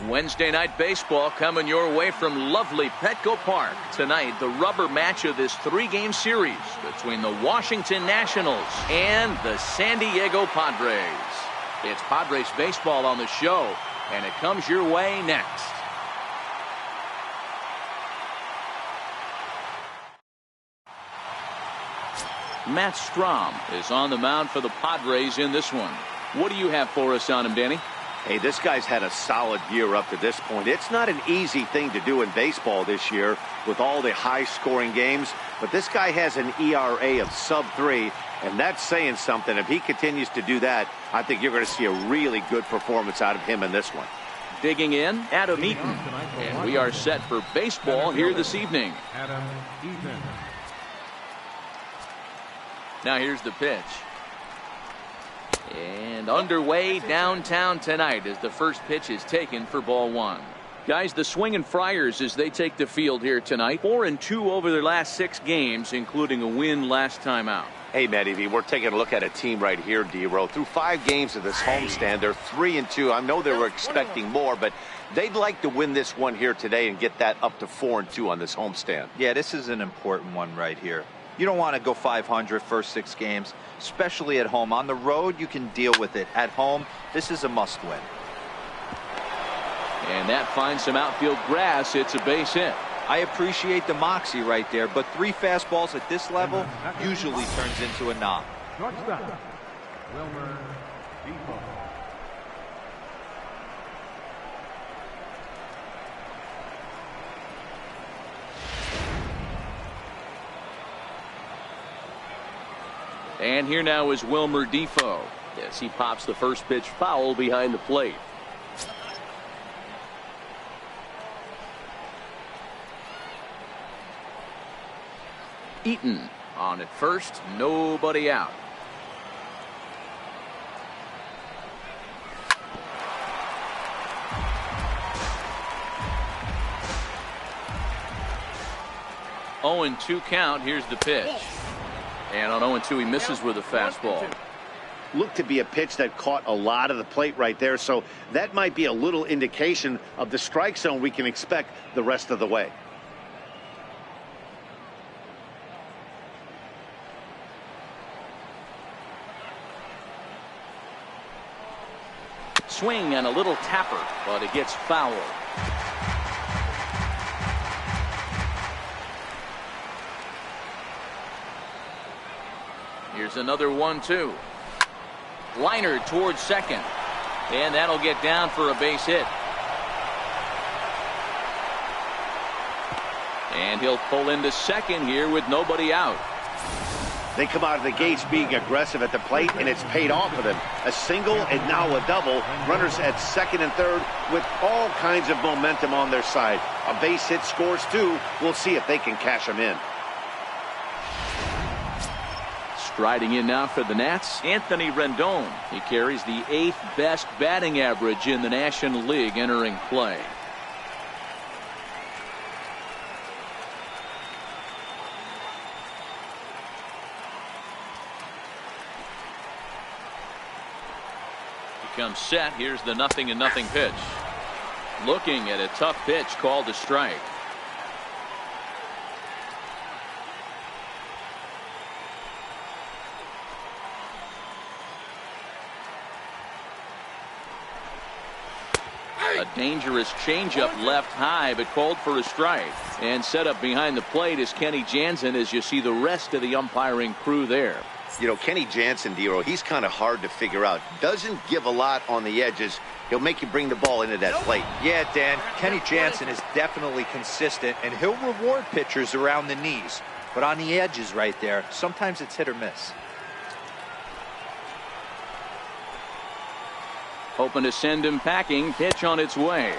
Wednesday night baseball coming your way from lovely Petco Park. Tonight, the rubber match of this three-game series between the Washington Nationals and the San Diego Padres. It's Padres baseball on the show, and it comes your way next. Matt Strom is on the mound for the Padres in this one. What do you have for us on him, Danny? Hey, this guy's had a solid year up to this point. It's not an easy thing to do in baseball this year with all the high-scoring games, but this guy has an ERA of sub-3, and that's saying something. If he continues to do that, I think you're going to see a really good performance out of him in this one. Digging in, Adam Eaton. And we are set for baseball here this evening. Adam Eaton. Now here's the pitch. And underway downtown tonight as the first pitch is taken for ball one. Guys, the Swinging Friars as they take the field here tonight. 4-2 over their last 6 games, including a win last time out. Hey, Matty, we're taking a look at a team right here, D-Row. Through 5 games of this homestand, they're 3-2. I know they were expecting more, but they'd like to win this one here today and get that up to 4-2 on this homestand. Yeah, this is an important one right here. You don't want to go 500 first 6 games, especially at home. On the road, you can deal with it. At home, this is a must-win. And that finds some outfield grass. It's a base hit. I appreciate the moxie right there, but 3 fastballs at this level usually turns into a knock. Shortstop, Wilmer Depot. And here now is Wilmer Depot. Yes, he pops the first pitch foul behind the plate. Eaton on at first, nobody out. Oh, and 2 count. Here's the pitch. And on 0-2, he misses with a fastball. Looked to be a pitch that caught a lot of the plate right there, so that might be a little indication of the strike zone we can expect the rest of the way. Swing and a little tapper, but it gets foul. Here's another 1-2. Liner towards second. And that'll get down for a base hit. And he'll pull into second here with nobody out. They come out of the gates being aggressive at the plate, and it's paid off for them. A single and now a double. Runners at second and third with all kinds of momentum on their side. A base hit scores 2. We'll see if they can cash them in. Striding in now for the Nats, Anthony Rendon. He carries the 8th best batting average in the National League entering play. He comes set. Here's the 0-0 pitch. Looking at a tough pitch called a strike. A dangerous changeup left high, but called for a strike. And set up behind the plate is Kenny Jansen as you see the rest of the umpiring crew there. You know, Kenny Jansen, D-Row, he's kind of hard to figure out. Doesn't give a lot on the edges. He'll make you bring the ball into that plate. Yeah, Dan, Kenny Jansen is definitely consistent, and he'll reward pitchers around the knees. But on the edges right there, sometimes it's hit or miss. Hoping to send him packing. Pitch on its way.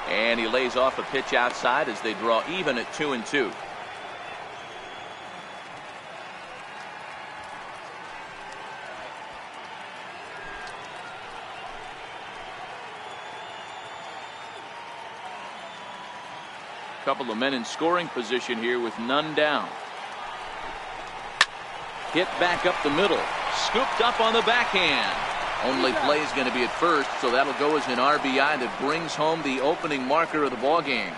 And he lays off a pitch outside as they draw even at 2-2. Couple of men in scoring position here with none down. Hit back up the middle. Scooped up on the backhand. Only play is going to be at first, so that'll go as an RBI that brings home the opening marker of the ball game.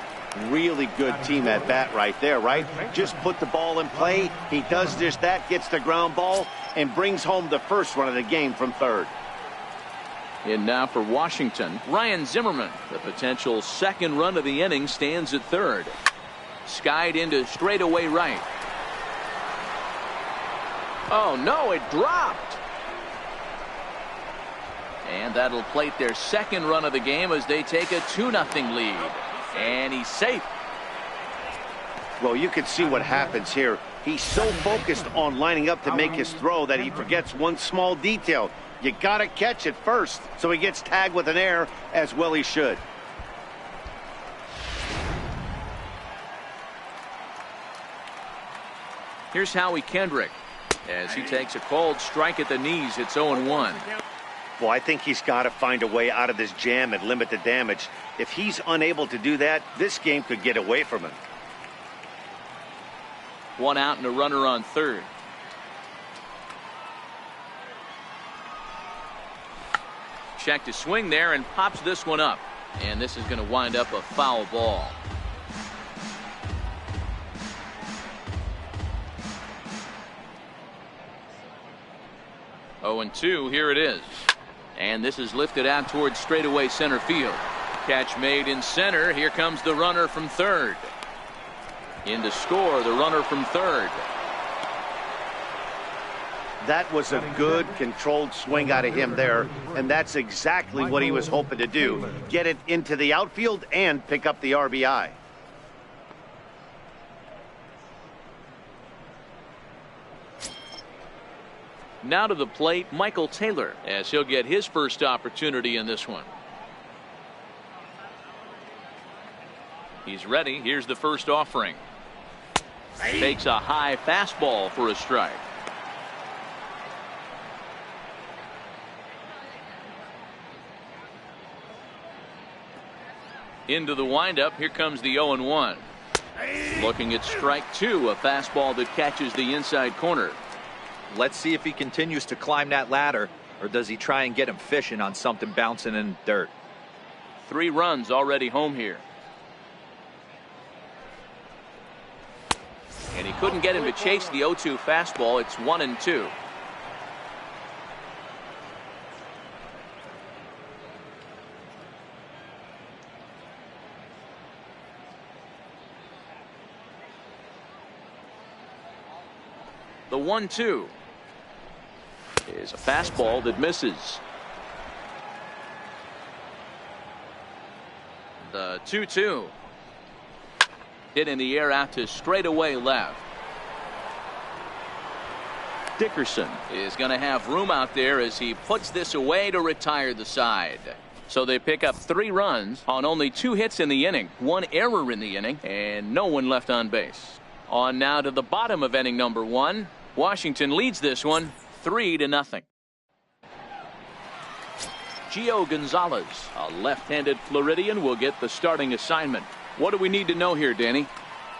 Really good team at bat right there, right? Just put the ball in play. He does just that, gets the ground ball, and brings home the first run of the game from third. And now for Washington, Ryan Zimmerman. The potential second run of the inning stands at third. Skied into straightaway right. Oh, no, it dropped. And that'll plate their second run of the game as they take a 2-0 lead. And he's safe. Well, you can see what happens here. He's so focused on lining up to make his throw that he forgets one small detail. You got to catch it first. So he gets tagged with an error, as well he should. Here's Howie Kendrick. As he takes a cold strike at the knees, it's 0-1. Well, I think he's got to find a way out of this jam and limit the damage. If he's unable to do that, this game could get away from him. 1 out and a runner on third. Check to swing there and pops this one up. And this is going to wind up a foul ball. Oh, and 2, here it is. And this is lifted out towards straightaway center field. Catch made in center. Here comes the runner from third. In to score, the runner from third. That was a good controlled swing out of him there, and that's exactly what he was hoping to do. Get it into the outfield and pick up the RBI. Now to the plate, Michael Taylor, as he'll get his first opportunity in this one. He's ready. Here's the first offering. Takes a high fastball for a strike. Into the windup. Here comes the 0-1. Looking at strike 2, a fastball that catches the inside corner. Let's see if he continues to climb that ladder, or does he try and get him fishing on something bouncing in the dirt. 3 runs already home here. And he couldn't get him to chase the 0-2 fastball. It's 1-2. The 1-2 is a fastball that misses. The 2-2 hit in the air out to straightaway left. Dickerson is going to have room out there as he puts this away to retire the side. So they pick up 3 runs on only 2 hits in the inning, 1 error in the inning, and no one left on base. On now to the bottom of inning number 1. Washington leads this one 3-0. Gio Gonzalez, a left-handed Floridian, will get the starting assignment. What do we need to know here, Danny?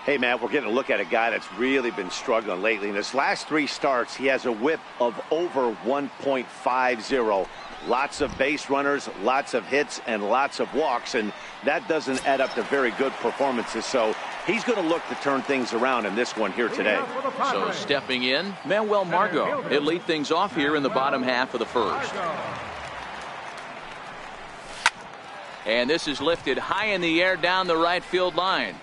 Hey, Matt, we're getting a look at a guy that's really been struggling lately. In his last 3 starts, he has a whip of over 1.50. Lots of base runners, lots of hits, and lots of walks, and that doesn't add up to very good performances. So he's going to look to turn things around in this one here today. So stepping in, Manuel Margot. He'll lead things off here in the bottom half of the first. And this is lifted high in the air down the right field line.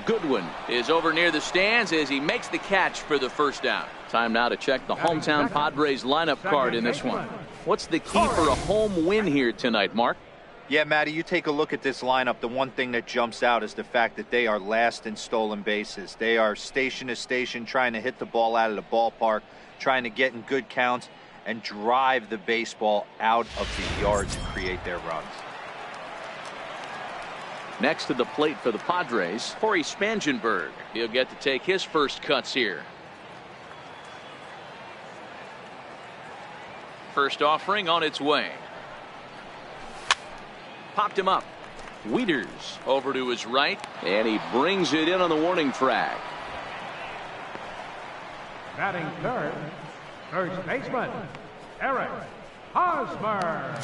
Goodwin is over near the stands as he makes the catch for the first down. Time now to check the hometown Padres lineup card in this one. What's the key for a home win here tonight, Mark? Yeah, Matty, you take a look at this lineup. The one thing that jumps out is the fact that they are last in stolen bases. They are station to station trying to hit the ball out of the ballpark, trying to get in good counts and drive the baseball out of the yard to create their runs. Next to the plate for the Padres, Corey Spangenberg. He'll get to take his first cuts here. First offering on its way. Popped him up. Wieters over to his right, and he brings it in on the warning track. Batting third, first baseman, Eric Hosmer.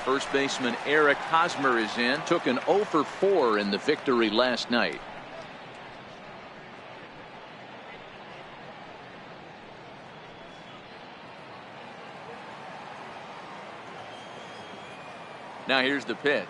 First baseman Eric Hosmer is in. Took an 0 for 4 in the victory last night. Now here's the pitch.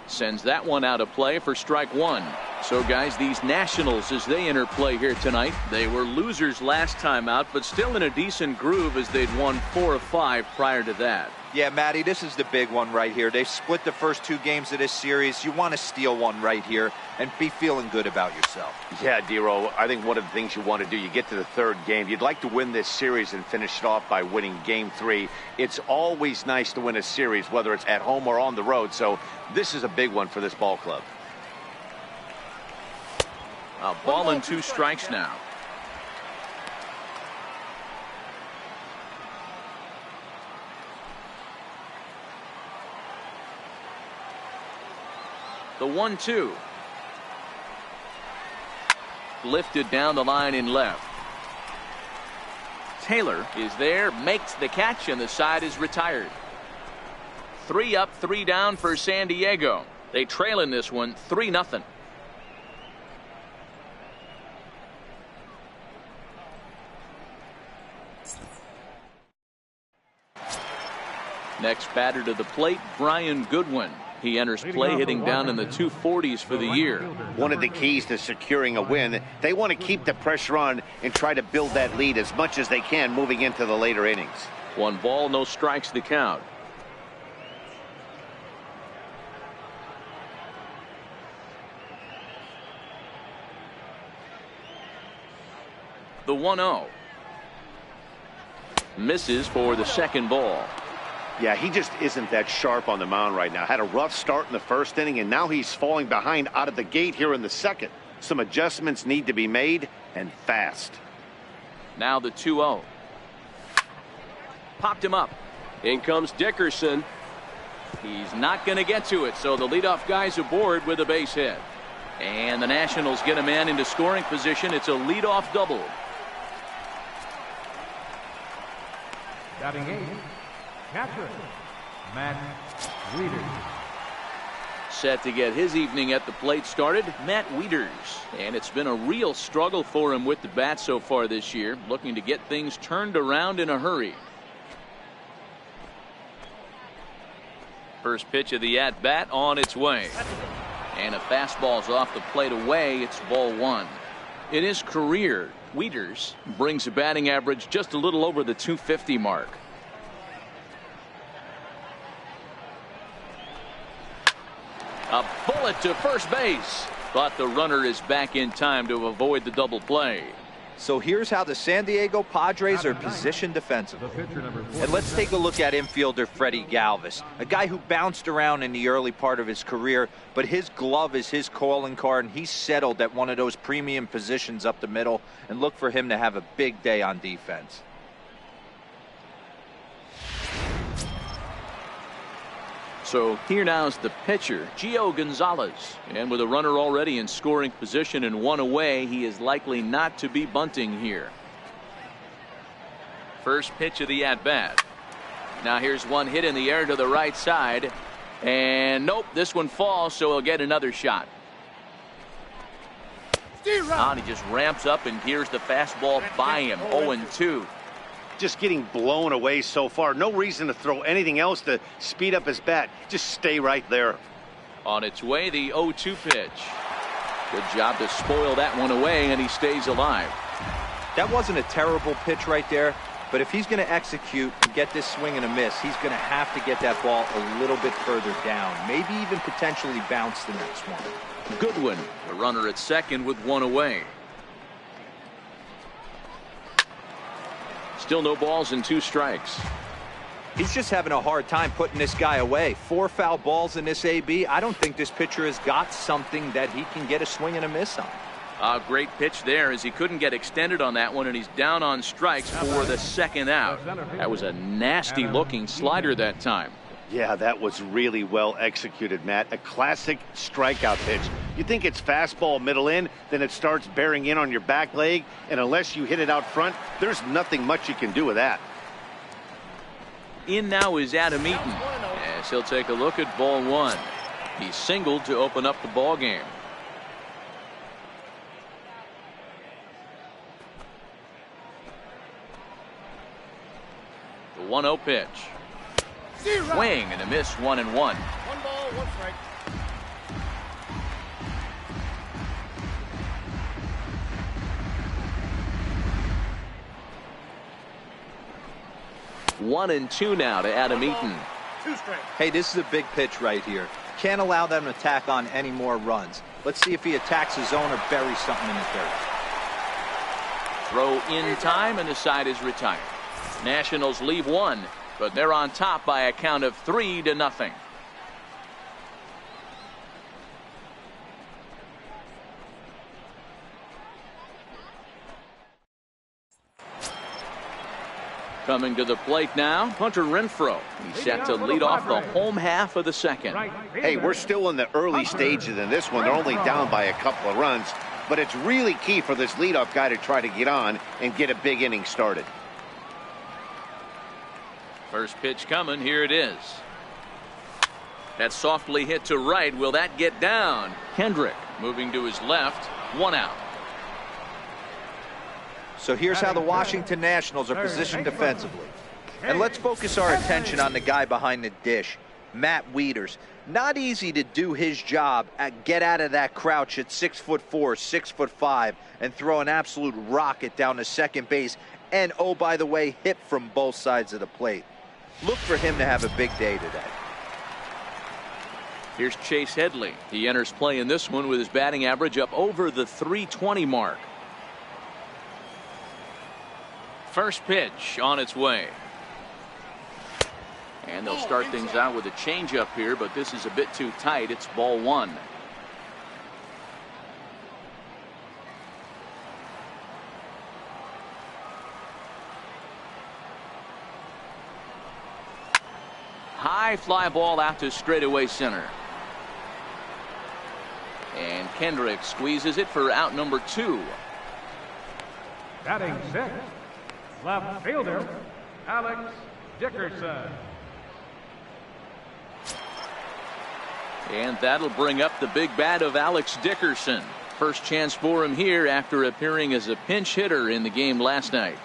Sends that one out of play for strike one. So guys, these Nationals, as they enter play here tonight, they were losers last time out, but still in a decent groove as they'd won 4 of 5 prior to that. Yeah, Matty, this is the big one right here. They've split the first 2 games of this series. You want to steal one right here and be feeling good about yourself. Yeah, Dero, I think one of the things you want to do, you get to the 3rd game, you'd like to win this series and finish it off by winning game 3. It's always nice to win a series, whether it's at home or on the road, so this is a big one for this ball club. A ball and 2 strikes now. The 1-2. Lifted down the line in left. Taylor is there, makes the catch, and the side is retired. 3 up, 3 down for San Diego. They trail in this one 3-0. Next batter to the plate, Brian Goodwin. He enters play hitting down in the 240s for the year. One of the keys to securing a win, they want to keep the pressure on and try to build that lead as much as they can moving into the later innings. 1 ball, no strikes the count. The 1-0. Misses for the 2nd ball. Yeah, he just isn't that sharp on the mound right now. Had a rough start in the 1st inning, and now he's falling behind out of the gate here in the 2nd. Some adjustments need to be made, and fast. Now the 2-0. Popped him up. In comes Dickerson. He's not going to get to it, so the leadoff guy's aboard with a base hit. And the Nationals get a man into scoring position. It's a leadoff double. Batting 8, catcher, Matt Wieters. Set to get his evening at the plate started, Matt Wieters. And it's been a real struggle for him with the bat so far this year, looking to get things turned around in a hurry. First pitch of the at-bat on its way. And a fastball's off the plate away. It's ball 1. In his career, Wieters brings a batting average just a little over the 250 mark. A bullet to first base. But the runner is back in time to avoid the double play. So here's how the San Diego Padres are positioned defensively. And let's take a look at infielder Freddie Galvis, a guy who bounced around in the early part of his career, but his glove is his calling card, and he's settled at one of those premium positions up the middle, and look for him to have a big day on defense. So here now is the pitcher, Gio Gonzalez. And with a runner already in scoring position and 1 away, he is likely not to be bunting here. First pitch of the at-bat. Now here's one hit in the air to the right side. And nope, this one falls, so he'll get another shot. And he just ramps up and hears the fastball by him. 0-2. Just getting blown away so far. No reason to throw anything else to speed up his bat. Just stay right there. On its way, the 0-2 pitch. Good job to spoil that one away, and he stays alive. That wasn't a terrible pitch right there, but if he's going to execute and get this swing and a miss, he's going to have to get that ball a little bit further down, maybe even potentially bounce the next one. Goodwin, the runner at second with 1 away. Still no balls and 2 strikes. He's just having a hard time putting this guy away. 4 foul balls in this AB. I don't think this pitcher has got something that he can get a swing and a miss on. A great pitch there as he couldn't get extended on that one, and he's down on strikes for the 2nd out. That was a nasty looking slider that time. Yeah, that was really well executed, Matt. A classic strikeout pitch. You think it's fastball middle in, then it starts bearing in on your back leg, and unless you hit it out front, there's nothing much you can do with that. In now is Adam Eaton, as he'll take a look at ball one. He singled to open up the ball game. The 1-0 pitch. Swing and a miss, 1-1. 1 ball, 1 strike. One and two now to Adam Eaton. 2 strikes. Hey, this is a big pitch right here. Can't allow them to tack on any more runs. Let's see if he attacks his zone or buries something in the dirt. Throw in time and the side is retired. Nationals leave one, but they're on top by a count of 3-0. Coming to the plate now, Hunter Renfroe. He's set to lead off the home half of the second. Hey, we're still in the early stages in this one. They're only down by a couple of runs, but it's really key for this leadoff guy to try to get on and get a big inning started. First pitch coming, here it is. That's softly hit to right. Will that get down? Kendrick moving to his left, 1 out. So here's how the Washington Nationals are positioned defensively. And let's focus our attention on the guy behind the dish, Matt Wieters. Not easy to do his job at get out of that crouch at 6'4", 6'5", and throw an absolute rocket down to second base. And, oh, by the way, hit from both sides of the plate. Look for him to have a big day today. Here's Chase Headley. He enters play in this one with his batting average up over the .320 mark. First pitch on its way. And they'll start things out with a changeup here, but this is a bit too tight. It's ball one. High fly ball out to straightaway center. And Kendrick squeezes it for out number 2. Batting 6, left fielder, Alex Dickerson. And that'll bring up the big bat of Alex Dickerson. First chance for him here after appearing as a pinch hitter in the game last night.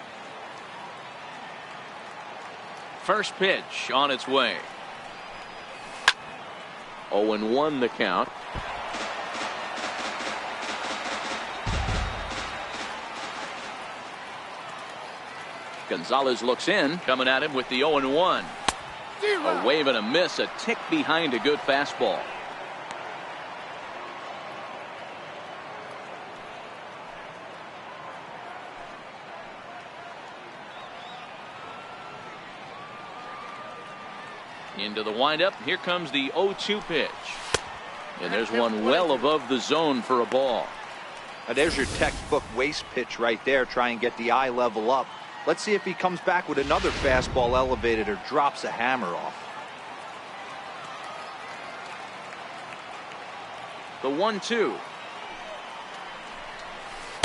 First pitch on its way. 0-1 the count. Gonzalez looks in, coming at him with the 0-1. A wave and a miss, a tick behind a good fastball. Into the windup. Here comes the 0-2 pitch. And there's one well above the zone for a ball. Now there's your textbook waste pitch right there. Try and get the eye level up. Let's see if he comes back with another fastball elevated or drops a hammer off. The 1-2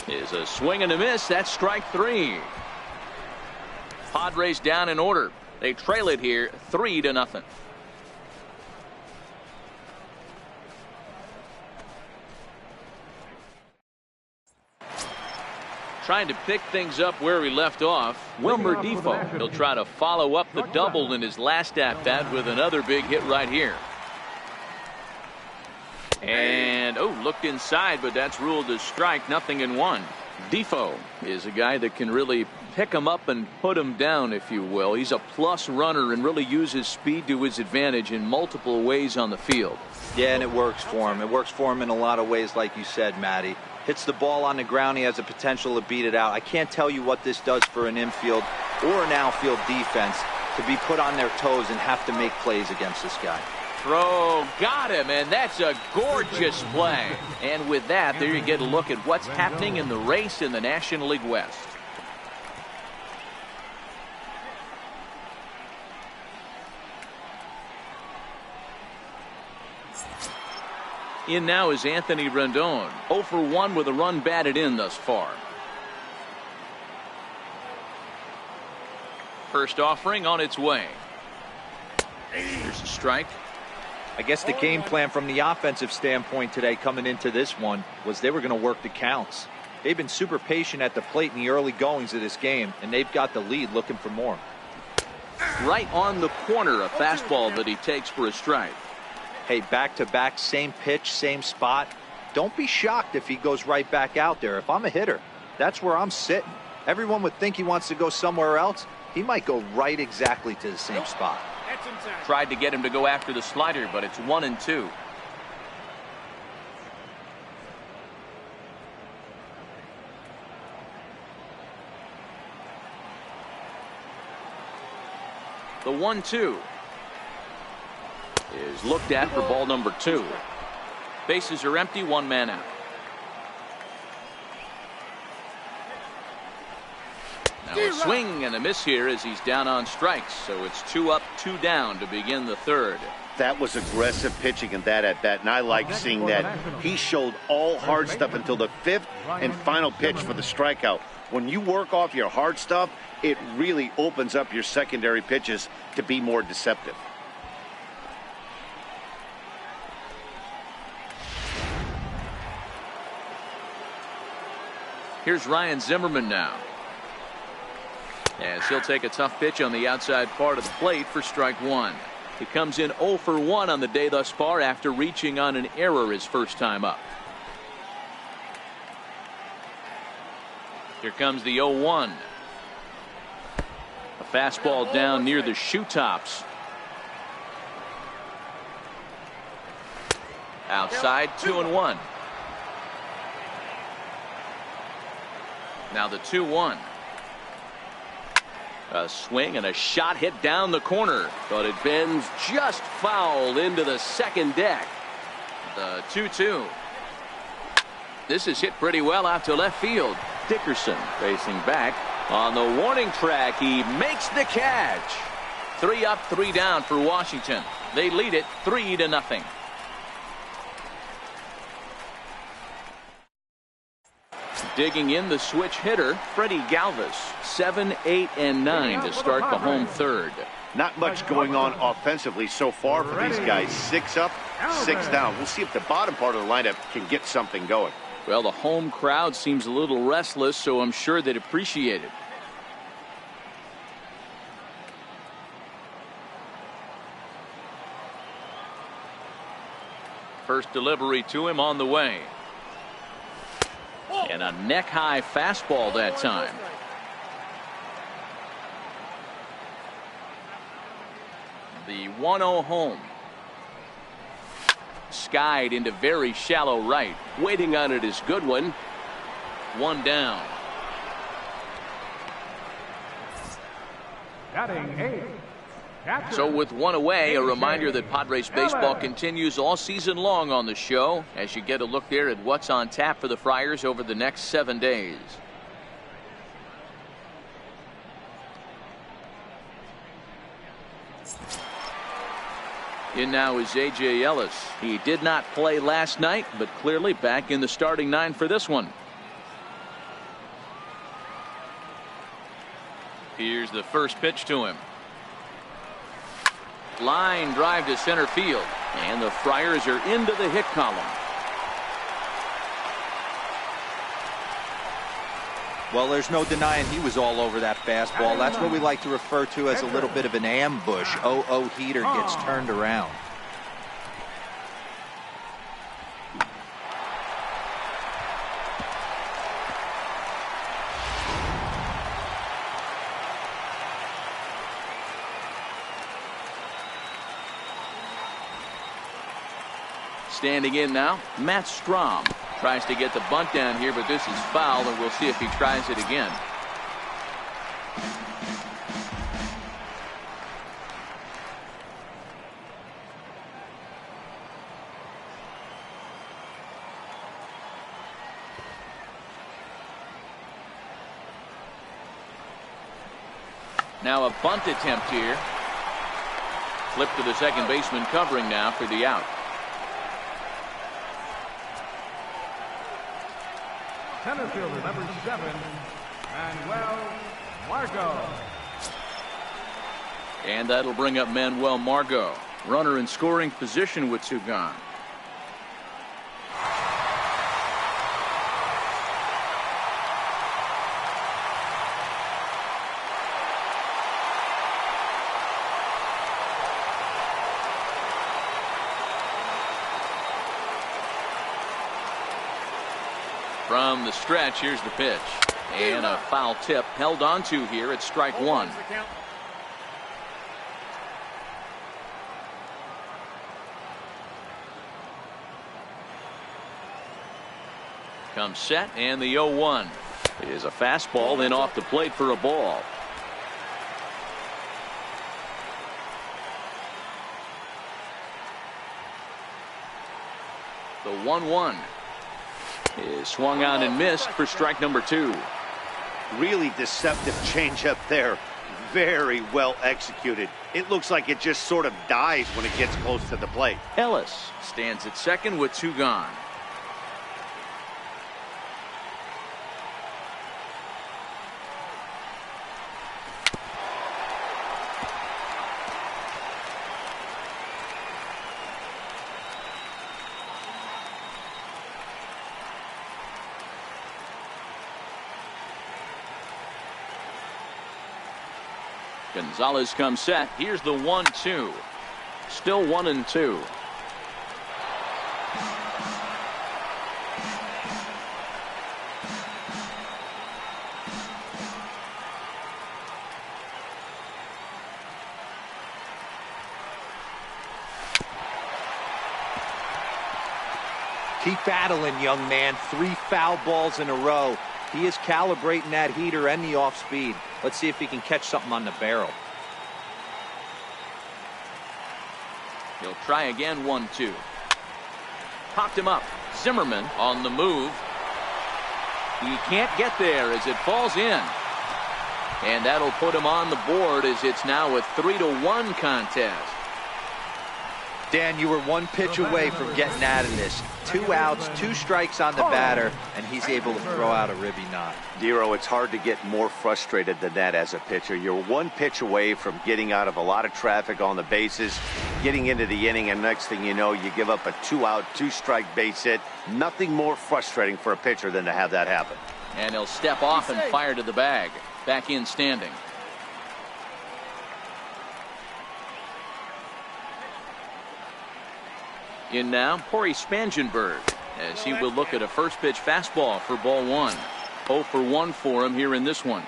is a swing and a miss. That's strike 3. Padres down in order. They trail it here 3-0. Trying to pick things up where he left off, Wilmer Defoe. He'll try to follow up the double in his last at-bat with another big hit right here. And, looked inside, but that's ruled as strike, 0-1. Defoe is a guy that can really pick him up and put him down, if you will. He's a plus runner and really uses speed to his advantage in multiple ways on the field. Yeah, and it works for him. It works for him in a lot of ways, like you said, Matty. Hits the ball on the ground, he has a potential to beat it out. I can't tell you what this does for an infield or an outfield defense to be put on their toes and have to make plays against this guy. Throw, got him, and that's a gorgeous play. And with that, there you get a look at what's happening in the race in the National League West. In now is Anthony Rendon, 0 for 1 with a run batted in thus far. First offering on its way. Here's a strike. I guess the game plan from the offensive standpoint today coming into this one was they were going to work the counts. They've been super patient at the plate in the early goings of this game, and they've got the lead looking for more. Right on the corner, a fastball that he takes for a strike. Hey, back-to-back, same pitch, same spot. Don't be shocked if he goes right back out there. If I'm a hitter, that's where I'm sitting. Everyone would think he wants to go somewhere else. He might go right exactly to the same spot. Tried to get him to go after the slider, but it's 1-2. The 1-2 is looked at for ball number 2. Bases are empty, 1 man out. Now a swing and a miss here as he's down on strikes. So it's 2 up, 2 down to begin the third. That was aggressive pitching in that at bat, and I like seeing that. He showed all hard stuff until the 5th and final pitch for the strikeout. When you work off your hard stuff, it really opens up your secondary pitches to be more deceptive. Here's Ryan Zimmerman now, as he'll take a tough pitch on the outside part of the plate for strike 1. He comes in 0 for 1 on the day thus far after reaching on an error his first time up. Here comes the 0-1. A fastball down near the shoe tops. Outside, 2-1. Now the 2-1. A swing and a shot hit down the corner, but it bends just foul into the second deck. The 2-2. This is hit pretty well out to left field. Dickerson facing back on the warning track. He makes the catch. 3 up, 3 down for Washington. They lead it 3-0. Digging in the switch hitter, Freddie Galvis, 7, 8, and 9 to start the home third. Not much going on offensively so far for these guys. 6 up, 6 down. We'll see if the bottom part of the lineup can get something going. Well, the home crowd seems a little restless, so I'm sure they'd appreciate it. First delivery to him on the way. And a neck-high fastball that time. The 1-0 home. Skied into very shallow right. Waiting on it is Goodwin. 1 down. Batting 8. So with 1 away, a reminder that Padres baseball continues all season long on the show as you get a look there at what's on tap for the Friars over the next 7 days. In now is A.J. Ellis. He did not play last night, but clearly back in the starting 9 for this one. Here's the first pitch to him. Line drive to center field, and the Friars are into the hit column. Well, there's no denying he was all over that fastball. That's what we like to refer to as a little bit of an ambush. 0-0 heater gets turned around. Standing in now, Matt Strom tries to get the bunt down here, but this is foul, and we'll see if he tries it again. Now a bunt attempt here. Flip to the second baseman covering now for the out. Center fielder number 7, Manuel Margot. And that'll bring up Manuel Margot. Runner in scoring position with 2 gone. From the stretch, here's the pitch. And a foul tip held on to here at strike 1. Comes set, and the 0-1 is a fastball in off the plate for a ball. The 1-1 is swung on and missed for strike number 2. Really deceptive changeup there. Very well executed. It looks like it just sort of dies when it gets close to the plate. Ellis stands at second with 2 gone. Gonzalez comes set. Here's the 1-2. Still 1-2. Keep battling, young man. 3 foul balls in a row. He is calibrating that heater and the off speed. Let's see if he can catch something on the barrel. He'll try again. 1-2. Popped him up. Zimmerman on the move. He can't get there as it falls in. And that'll put him on the board as it's now a 3-1 contest. Dan, you were 1 pitch away from getting out of this. 2 outs, 2 strikes on the batter, and he's able to throw out a ribby knot. Dero, it's hard to get more frustrated than that as a pitcher. You're 1 pitch away from getting out of a lot of traffic on the bases, getting into the inning, and next thing you know, you give up a 2-out, 2-strike base hit. Nothing more frustrating for a pitcher than to have that happen. And he'll step off and fire to the bag. Back in standing. In now, Corey Spangenberg, as he will look at a first pitch fastball for ball 1. 0 for 1 for him here in this one.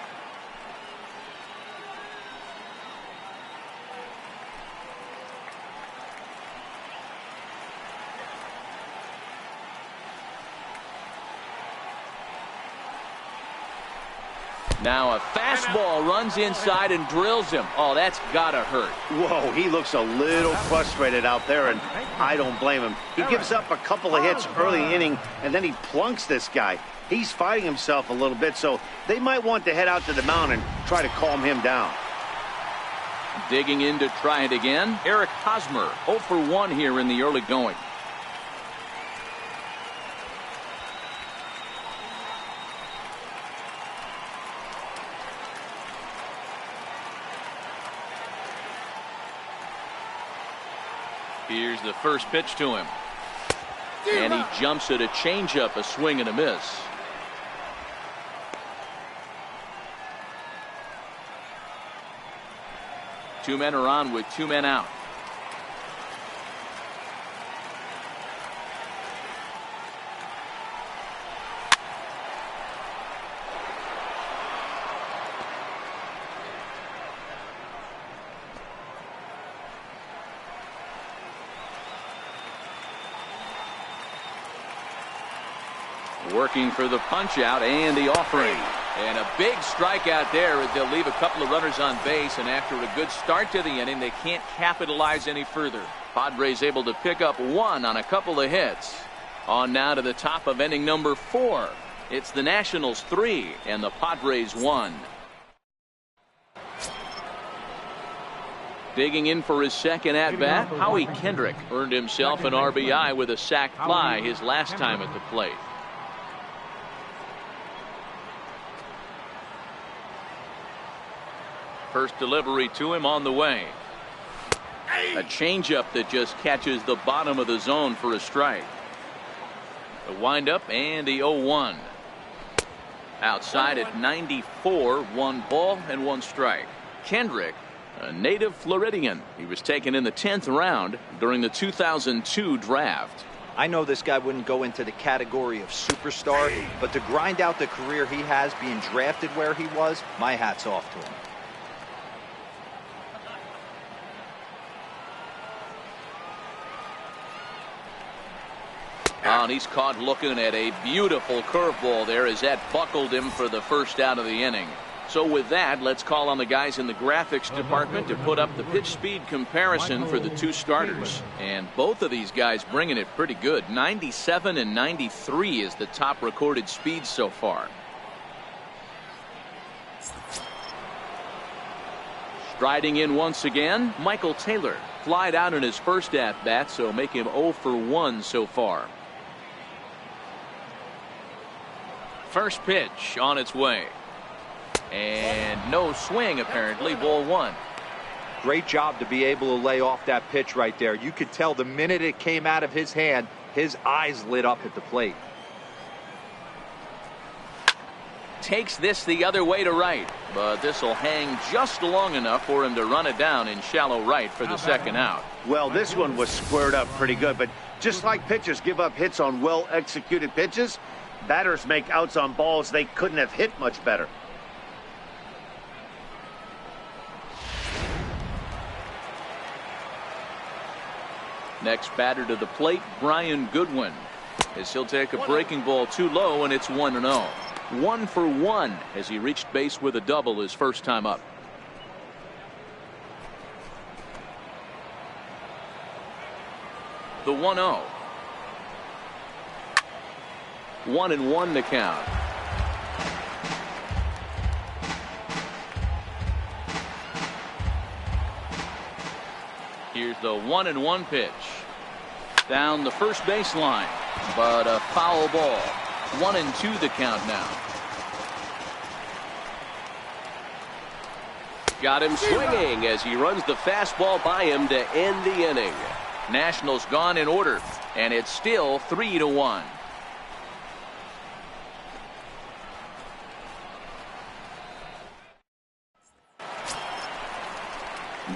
Now a fastball runs inside and drills him. Oh, that's gotta hurt. Whoa, he looks a little frustrated out there, and I don't blame him. He gives up a couple of hits early inning, and then he plunks this guy. He's fighting himself a little bit, so they might want to head out to the mound and try to calm him down. Digging in to try it again, Eric Hosmer, 0 for 1 here in the early going. Here's the first pitch to him. And he jumps at a changeup, a swing and a miss. Two men are on with 2 men out. Working for the punch out and the offering. And a big strikeout there as they'll leave a couple of runners on base, and after a good start to the inning, they can't capitalize any further. Padres able to pick up 1 on a couple of hits. On now to the top of inning number 4. It's the Nationals 3 and the Padres 1. Digging in for his second at-bat, Howie Kendrick earned himself an RBI with a sac fly his last time at the plate. First delivery to him on the way. A changeup that just catches the bottom of the zone for a strike. The windup and the 0-1. Outside at 94, 1 ball and 1 strike. Kendrick, a native Floridian. He was taken in the 10th round during the 2002 draft. I know this guy wouldn't go into the category of superstar, but to grind out the career he has being drafted where he was, my hat's off to him. Oh, and he's caught looking at a beautiful curveball there as that buckled him for the first out of the inning. So with that, let's call on the guys in the graphics department to put up the pitch speed comparison for the 2 starters. And both of these guys bringing it pretty good. 97 and 93 is the top recorded speed so far. Striding in once again, Michael Taylor. Flied out in his first at-bat, so make him 0 for 1 so far. First pitch on its way. And no swing, apparently. Ball 1. Great job to be able to lay off that pitch right there. You could tell the minute it came out of his hand, his eyes lit up at the plate. Takes this the other way to right, but this will hang just long enough for him to run it down in shallow right for the second out. Well, this one was squared up pretty good, but just like pitchers give up hits on well-executed pitches, batters make outs on balls they couldn't have hit much better. Next batter to the plate, Brian Goodwin, as he'll take a breaking ball too low, and it's 1-0. 1 for 1 as he reached base with a double his first time up. The 1-0. 1-1 to count. Here's the 1-1 pitch. Down the first baseline, but a foul ball. 1-2 the count now. Got him swinging as he runs the fastball by him to end the inning. Nationals gone in order, and it's still 3-1.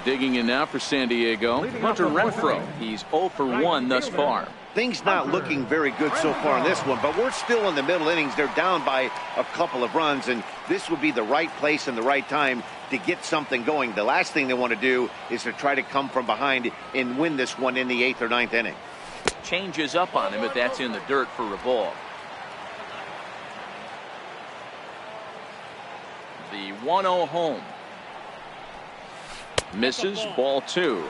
Digging in now for San Diego, Hunter Renfroe. He's 0 for 1 thus far. Things not looking very good so far in this one, but we're still in the middle innings. They're down by a couple of runs, and this would be the right place and the right time to get something going. The last thing they want to do is to try to come from behind and win this one in the 8th or 9th inning. Changes up on him, but that's in the dirt for a ball. The 1-0 home. Misses, ball 2.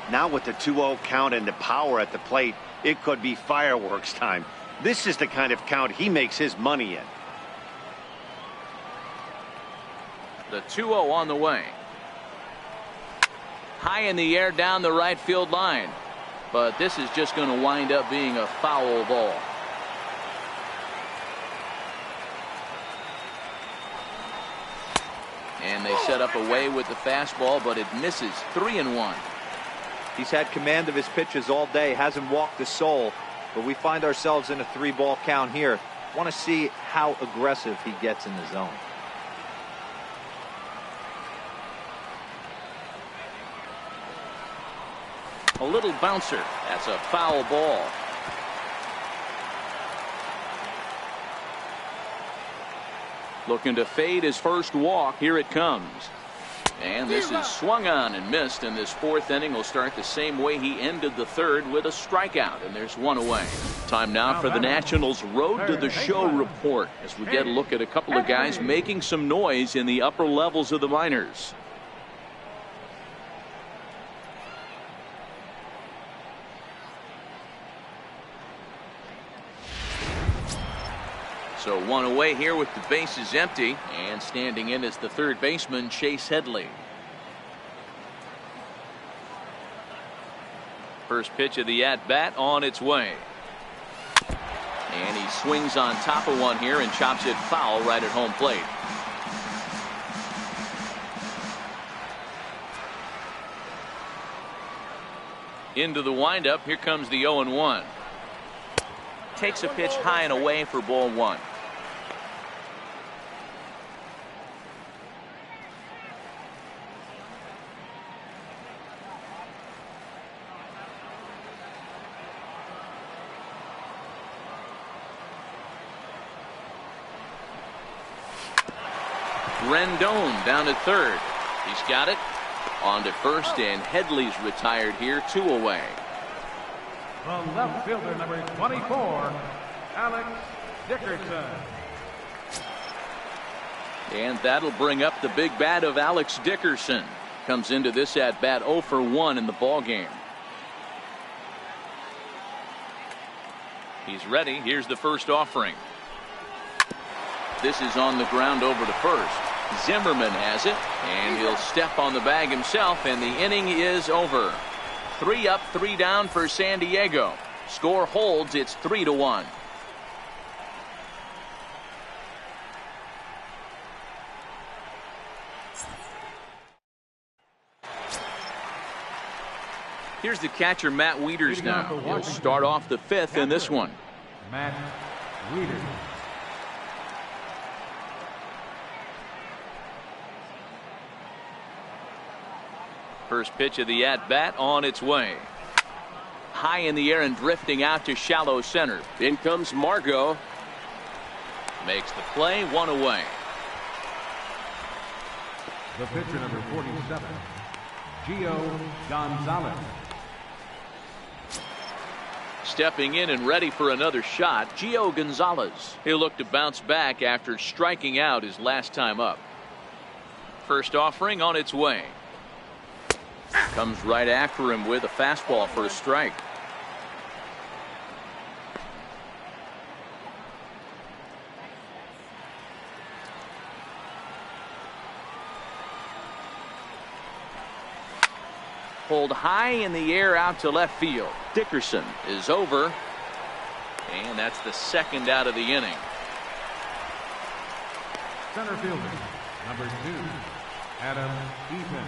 Now with the 2-0 count and the power at the plate, it could be fireworks time. This is the kind of count he makes his money in. The 2-0 on the way. High in the air down the right field line. But this is just going to wind up being a foul ball. And they set up away with the fastball, but it misses. 3-1. He's had command of his pitches all day, hasn't walked a soul, but we find ourselves in a 3-ball count here. Want to see how aggressive he gets in the zone. A little bouncer. That's a foul ball. Looking to fade his first walk. Here it comes. And this is swung on and missed, and this 4th inning will start the same way he ended the 3rd with a strikeout, and there's 1 away. Time now for the Nationals' Road to the Show report as we get a look at a couple of guys making some noise in the upper levels of the minors. So 1 away here with the bases empty, and standing in is the 3rd baseman, Chase Headley. First pitch of the at-bat on its way. And he swings on top of one here and chops it foul right at home plate. Into the windup. Here comes the 0-1. Takes a pitch high and away for ball one. Rendon down to third. He's got it. On to first, and Headley's retired here, 2 away. From left fielder number 24, Alex Dickerson. And that'll bring up the big bat of Alex Dickerson. Comes into this at bat 0 for 1 in the ball game. He's ready. Here's the first offering. This is on the ground over to first. Zimmerman has it, and he'll step on the bag himself, and the inning is over. 3 up, 3 down for San Diego. Score holds. It's 3-1. Here's the catcher, Matt Wieters now. He'll start off the 5th in this one. Matt Wieters. First pitch of the at-bat on its way. High in the air and drifting out to shallow center. In comes Margot. Makes the play, 1 away. The pitcher number 47, Gio Gonzalez. Stepping in and ready for another shot, Gio Gonzalez. He'll look to bounce back after striking out his last time up. First offering on its way. Comes right after him with a fastball for a strike. Pulled high in the air out to left field. Dickerson is over, and that's the 2nd out of the inning. Center fielder number 2, Adam Eaton.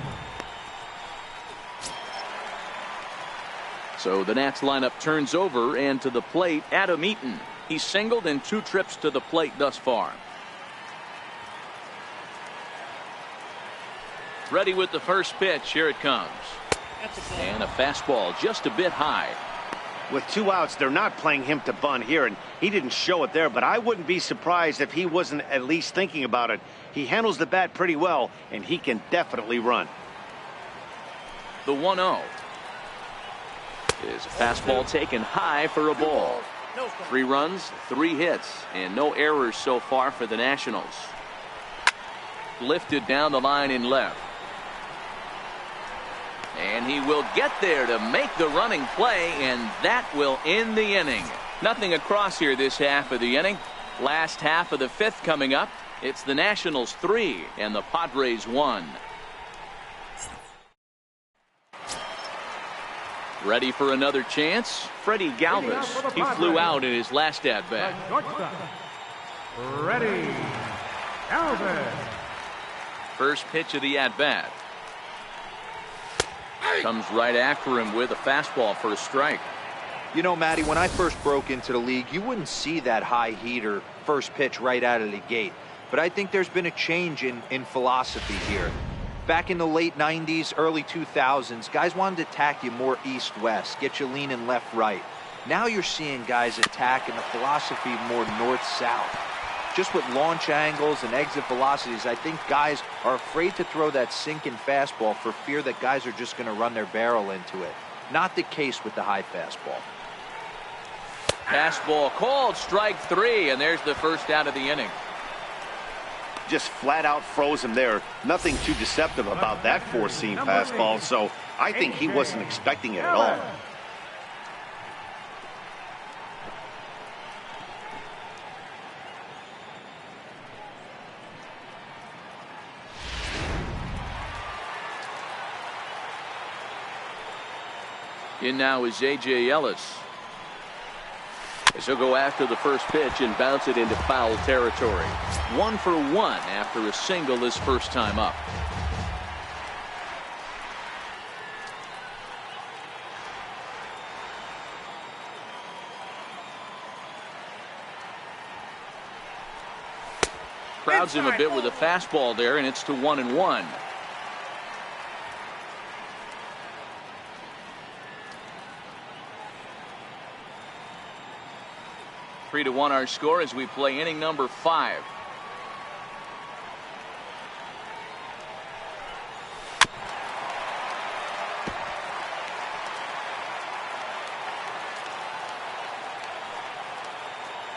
So the Nats lineup turns over, and to the plate, Adam Eaton. He's singled in 2 trips to the plate thus far. Ready with the first pitch. Here it comes. And a fastball just a bit high. With 2 outs, they're not playing him to bunt here, and he didn't show it there, but I wouldn't be surprised if he wasn't at least thinking about it. He handles the bat pretty well, and he can definitely run. The 1-0. Is a fastball taken high for a ball. 3 runs, 3 hits, and no errors so far for the Nationals. Lifted down the line in left. And he will get there to make the running play, and that will end the inning. Nothing across here this half of the inning. Last half of the 5th coming up. It's the Nationals 3 and the Padres 1. Ready for another chance? Freddie Galvis. He flew out in his last at-bat. Ready, Galvis. First pitch of the at-bat. Comes right after him with a fastball for a strike. You know, Matty, when I first broke into the league, you wouldn't see that high heater first pitch right out of the gate. But I think there's been a change in philosophy here. Back in the late 90s, early 2000s, guys wanted to attack you more east-west, get you leaning left-right. Now you're seeing guys attack in the philosophy more north-south. Just with launch angles and exit velocities, I think guys are afraid to throw that sinking fastball for fear that guys are just going to run their barrel into it. Not the case with the high fastball. Fastball called, strike 3, and there's the first out of the inning. Just flat out froze him there. Nothing too deceptive about that 4-seam fastball, so I think he wasn't expecting it at all. In now is A.J. Ellis. As he'll go after the first pitch and bounce it into foul territory. 1 for 1 after a single his first time up. Crowds him a bit with a fastball there, and it's to 1-1. Three to 1 our score as we play inning number 5.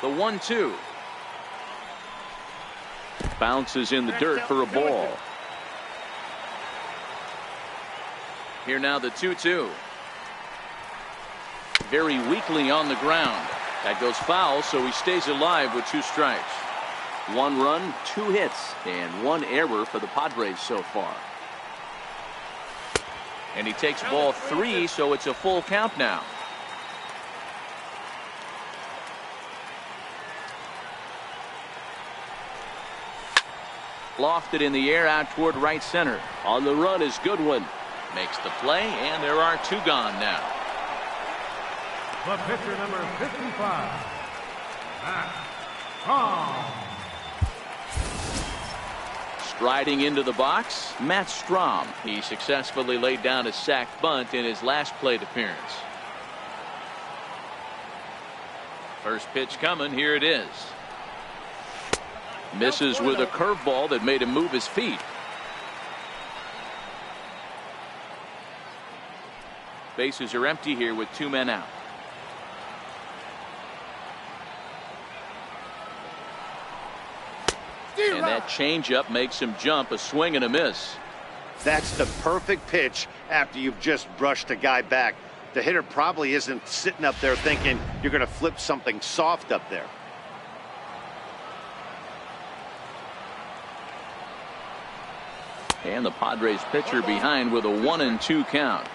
The 1-2. Bounces in the dirt for a ball. Here now the 2-2. Very weakly on the ground. That goes foul, so he stays alive with 2 strikes. 1 run, 2 hits, and 1 error for the Padres so far. And he takes ball 3, so it's a full count now. Lofted in the air out toward right center. On the run is Goodwin. Makes the play, and there are 2 gone now. The pitcher number 55, Matt Strom. Striding into the box, Matt Strom. He successfully laid down a sac bunt in his last plate appearance. First pitch coming. Here it is. Misses with a curveball that made him move his feet. Bases are empty here with 2 men out. And that changeup makes him jump. A swing and a miss. That's the perfect pitch after you've just brushed a guy back. The hitter probably isn't sitting up there thinking you're going to flip something soft up there. And the Padres pitcher behind with a 1-2 count.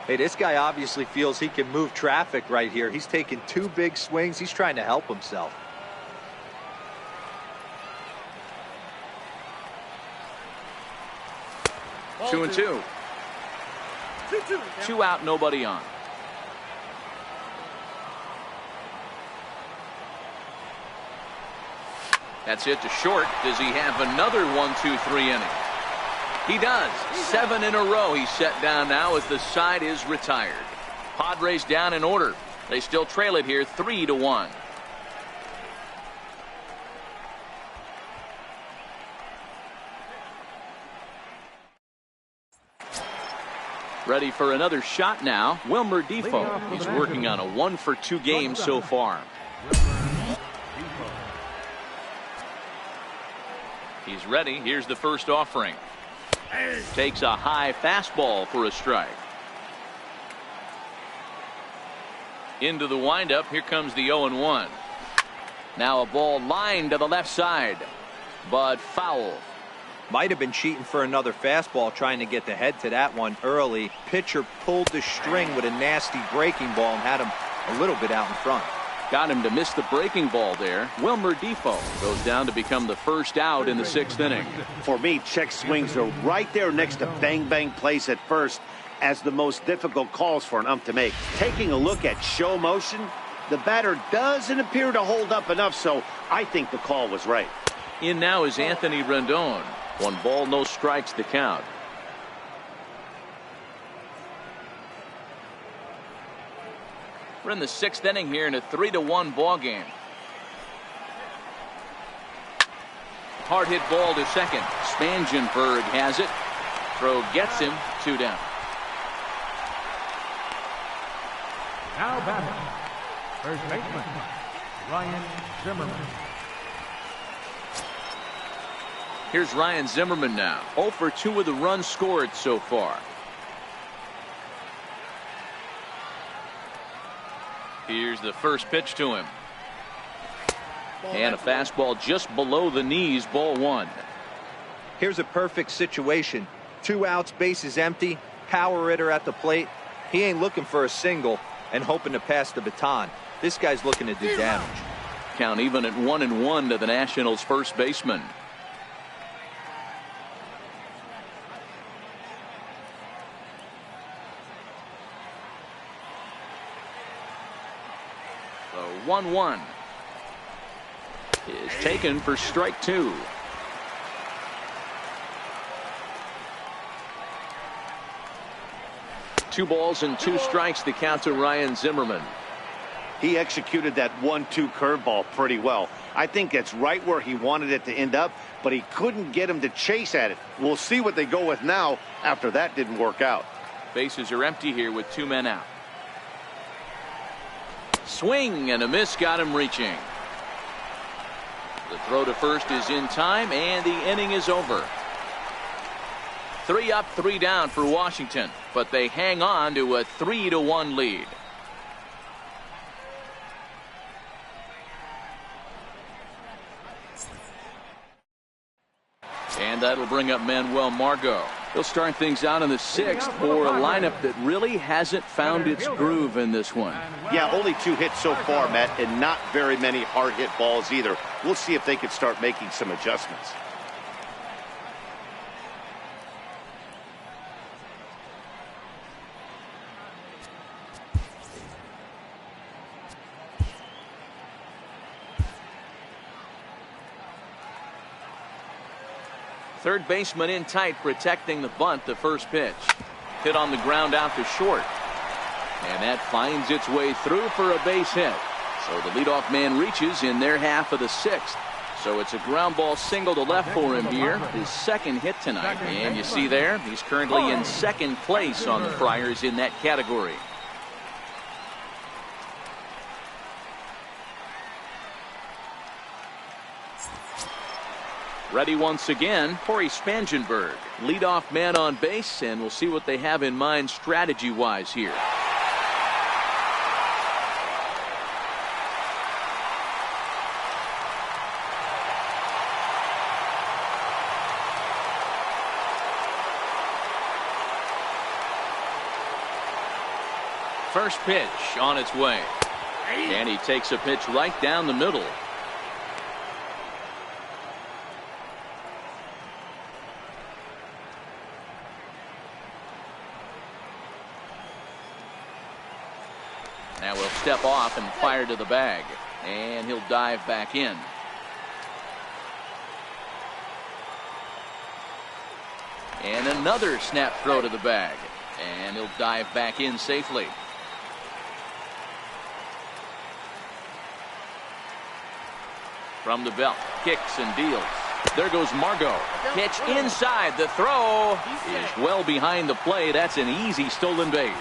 Hey, this guy obviously feels he can move traffic right here. He's taking 2 big swings. He's trying to help himself. Ball 2-2. 2-2. 2 out, nobody on. That's it to short. Does he have another 1-2-3 inning? He does. 7 in a row he's set down now as the side is retired. Padres down in order. They still trail it here 3-1. Ready for another shot now. Wilmer Defoe. He's working on a 1-for-2 game so far. He's ready. Here's the first offering. Takes a high fastball for a strike. Into the windup. Here comes the 0-1. Now a ball lined to the left side, but foul. Might have been cheating for another fastball, trying to get the head to that one early. Pitcher pulled the string with a nasty breaking ball and had him a little bit out in front. Got him to miss the breaking ball there. Wilmer Defoe goes down to become the first out in the 6th inning. For me, check swings are right there next to bang bang plays at first as the most difficult calls for an ump to make. Taking a look at show motion, the batter doesn't appear to hold up enough, so I think the call was right. In now is Anthony Rendon. 1 ball, no strikes to count. We're in the 6th inning here in a 3-1 ball game. Hard hit ball to second. Spangenberg has it. Throw gets him. 2 down. Now batting, first baseman, Ryan Zimmerman. Here's Ryan Zimmerman now. 0 for 2 with the runs scored so far. Here's the first pitch to him. And a fastball just below the knees, ball 1. Here's a perfect situation. 2 outs, bases empty, power hitter at the plate. He ain't looking for a single and hoping to pass the baton. This guy's looking to do damage. Count even at 1-1 to the Nationals' first baseman. The 1-1 is taken for strike 2. 2 balls and 2 strikes the count to Ryan Zimmerman. He executed that 1-2 curveball pretty well. I think it's right where he wanted it to end up, but he couldn't get him to chase at it. We'll see what they go with now after that didn't work out. Bases are empty here with 2 men out. Swing and a miss got him reaching. The throw to first is in time, and the inning is over. 3 up, 3 down for Washington, but they hang on to a 3-1 lead. And that'll bring up Manuel Margot. He'll start things out in the 6th for a lineup that really hasn't found its groove in this one. Yeah, only 2 hits so far, Matt, and not very many hard hit balls either. We'll see if they can start making some adjustments. Third baseman in tight, protecting the bunt. The first pitch hit on the ground out to short, and that finds its way through for a base hit. So the leadoff man reaches in their half of the 6th. So it's a ground ball single to left for him here, his 2nd hit tonight. And you see there, he's currently in 2nd place on the Friars in that category. Ready once again, Corey Spangenberg, leadoff man on base, and we'll see what they have in mind strategy-wise here. First pitch on its way, and he takes a pitch right down the middle. Now we'll step off and fire to the bag, and he'll dive back in. And another snap throw to the bag, and he'll dive back in safely. From the belt, kicks and deals. There goes Margot. Pitch inside. The throw is well behind the play. That's an easy stolen base.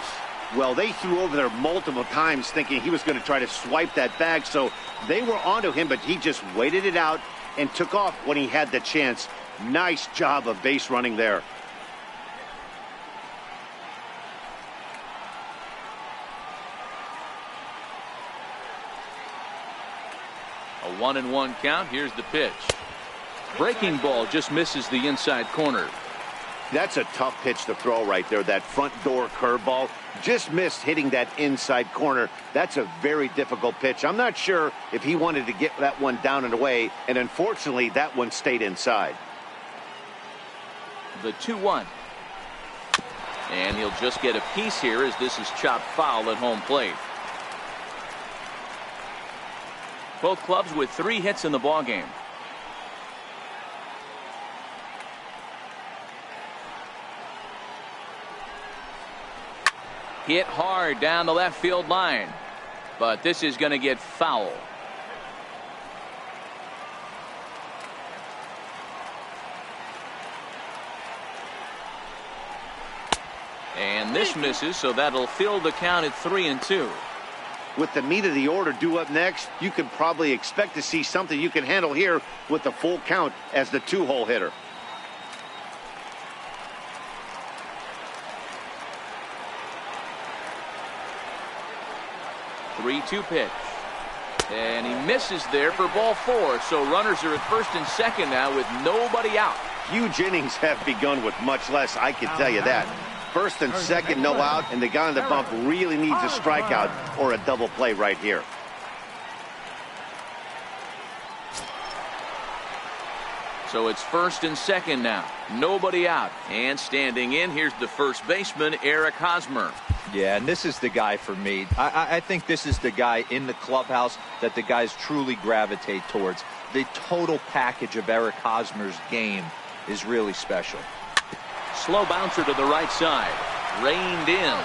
Well, they threw over there multiple times thinking he was going to try to swipe that bag, so they were onto him, but he just waited it out and took off when he had the chance. Nice job of base running there. A 1-1 count. Here's the pitch. Breaking ball just misses the inside corner. That's a tough pitch to throw right there. That front door curveball just missed hitting that inside corner. That's a very difficult pitch. I'm not sure if he wanted to get that one down and away, and unfortunately that one stayed inside. The 2-1. And he'll just get a piece here as this is chopped foul at home plate. Both clubs with 3 hits in the ballgame. Hit hard down the left field line, but this is going to get foul. And this misses, so that'll fill the count at 3-2. With the meat of the order due up next, you can probably expect to see something you can handle here with the full count as the 2-hole hitter. Three-two pitch, and he misses there for ball 4. So runners are at first and second now with nobody out. Huge innings have begun with much less, I can tell you that. First and second, no out, and the guy on the bump really needs a strikeout or a double play right here. So it's first and second now, nobody out, and standing in, here's the first baseman, Eric Hosmer. Yeah, and this is the guy for me. I think this is the guy in the clubhouse that the guys truly gravitate towards. The total package of Eric Hosmer's game is really special. Slow bouncer to the right side, reined in,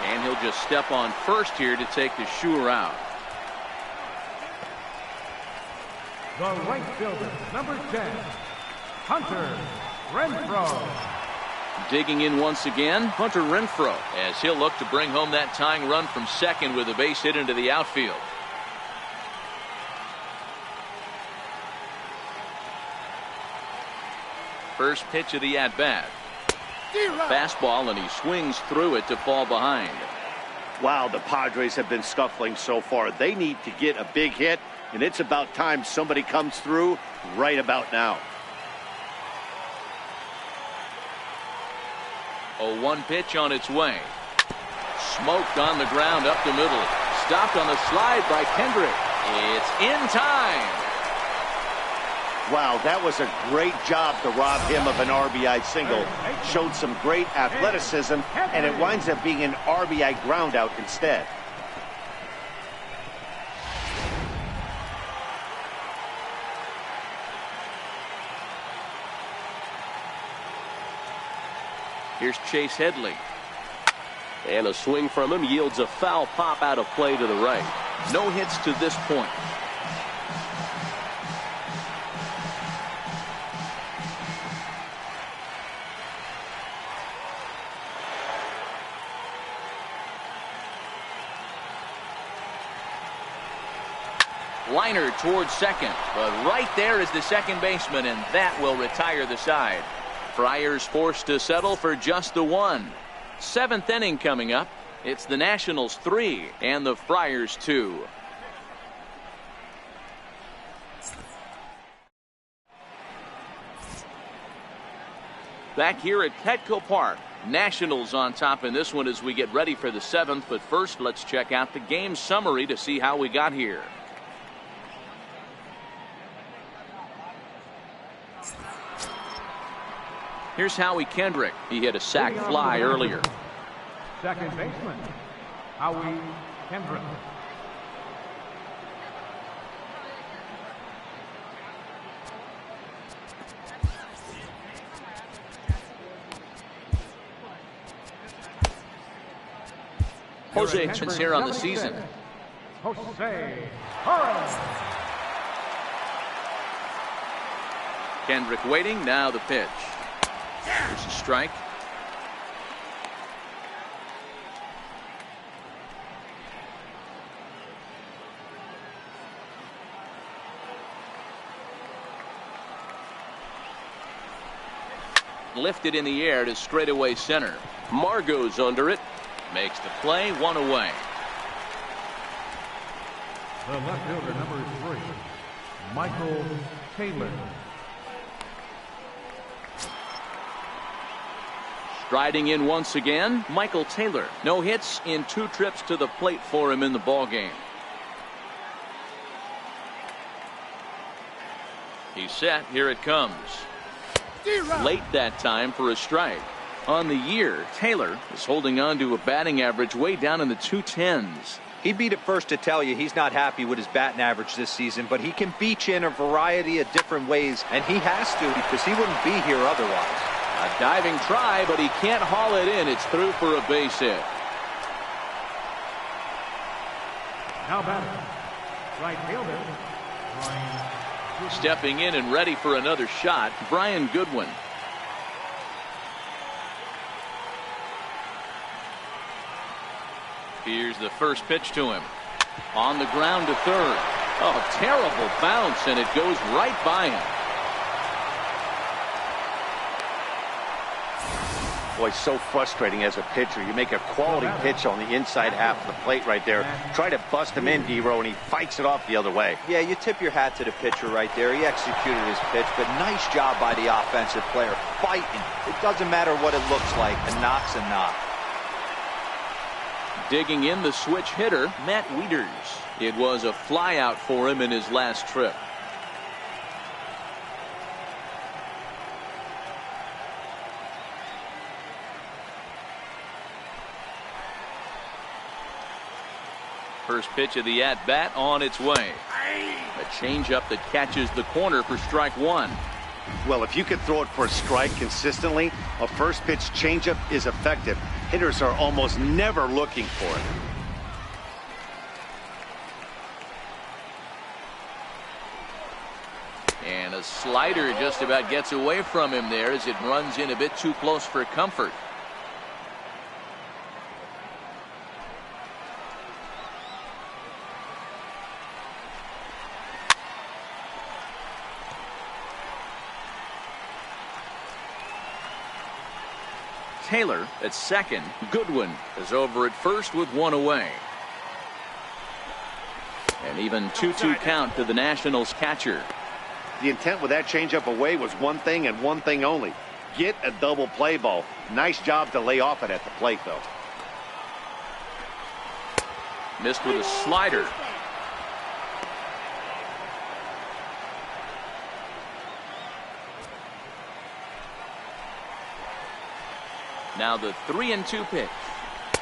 And he'll just step on first here to take the Shure out. The right fielder, number 10, Hunter Renfroe. Digging in once again, Hunter Renfroe, as he'll look to bring home that tying run from second with a base hit into the outfield. First pitch of the at-bat. Fastball, and he swings through it to fall behind. Wow, the Padres have been scuffling so far. They need to get a big hit, and it's about time somebody comes through right about now. 0-1 pitch on its way. Smoked on the ground up the middle. Stopped on the slide by Kendrick. It's in time. Wow, that was a great job to rob him of an RBI single. Showed some great athleticism, and it winds up being an RBI groundout instead. Here's Chase Headley. And a swing from him yields a foul pop out of play to the right. No hits to this point. Liner towards second, but right there is the second baseman, and that will retire the side. Friars forced to settle for just the one. Seventh inning coming up. It's the Nationals 3 and the Friars 2. Back here at Petco Park, Nationals on top in this one as we get ready for the seventh. But first, let's check out the game summary to see how we got here. Here's Howie Kendrick. He hit a sac fly earlier. Second baseman, Howie Kendrick. Jose Henderson here on the season. Jose Torres. Kendrick waiting. Now the pitch. There's a strike. Lifted in the air to straightaway center. Margot's under it. Makes the play, one away. The left fielder, number 3, Michael Taylor. Striding in once again, Michael Taylor. No hits in 2 trips to the plate for him in the ballgame. He's set. Here it comes. Late that time for a strike. On the year, Taylor is holding on to a batting average way down in the 210s. He'd be the first to tell you he's not happy with his batting average this season, but he can beat you in a variety of different ways, and he has to because he wouldn't be here otherwise. A diving try, but he can't haul it in. It's through for a base hit. Now batting, right fielder, Brian. Stepping in and ready for another shot, Brian Goodwin. Here's the first pitch to him. On the ground to third. Oh, terrible bounce, and it goes right by him. Boy, so frustrating as a pitcher. You make a quality pitch on the inside half of the plate right there. Try to bust him in, D-Row, and he fights it off the other way. Yeah, you tip your hat to the pitcher right there. He executed his pitch, but nice job by the offensive player. Fighting. It doesn't matter what it looks like. A knock's a knock. Digging in the switch hitter, Matt Wieters. It was a flyout for him in his last trip. First pitch of the at-bat on its way. A changeup that catches the corner for strike one. Well, if you can throw it for a strike consistently, a first pitch changeup is effective. Hitters are almost never looking for it. And a slider just about gets away from him there as it runs in a bit too close for comfort. Taylor at second. Goodwin is over at first with one away. An even 2-2 count to the Nationals catcher. The intent with that changeup away was one thing and one thing only. Get a double play ball. Nice job to lay off it at the plate, though. Missed with a slider. Now the 3-2 pitch.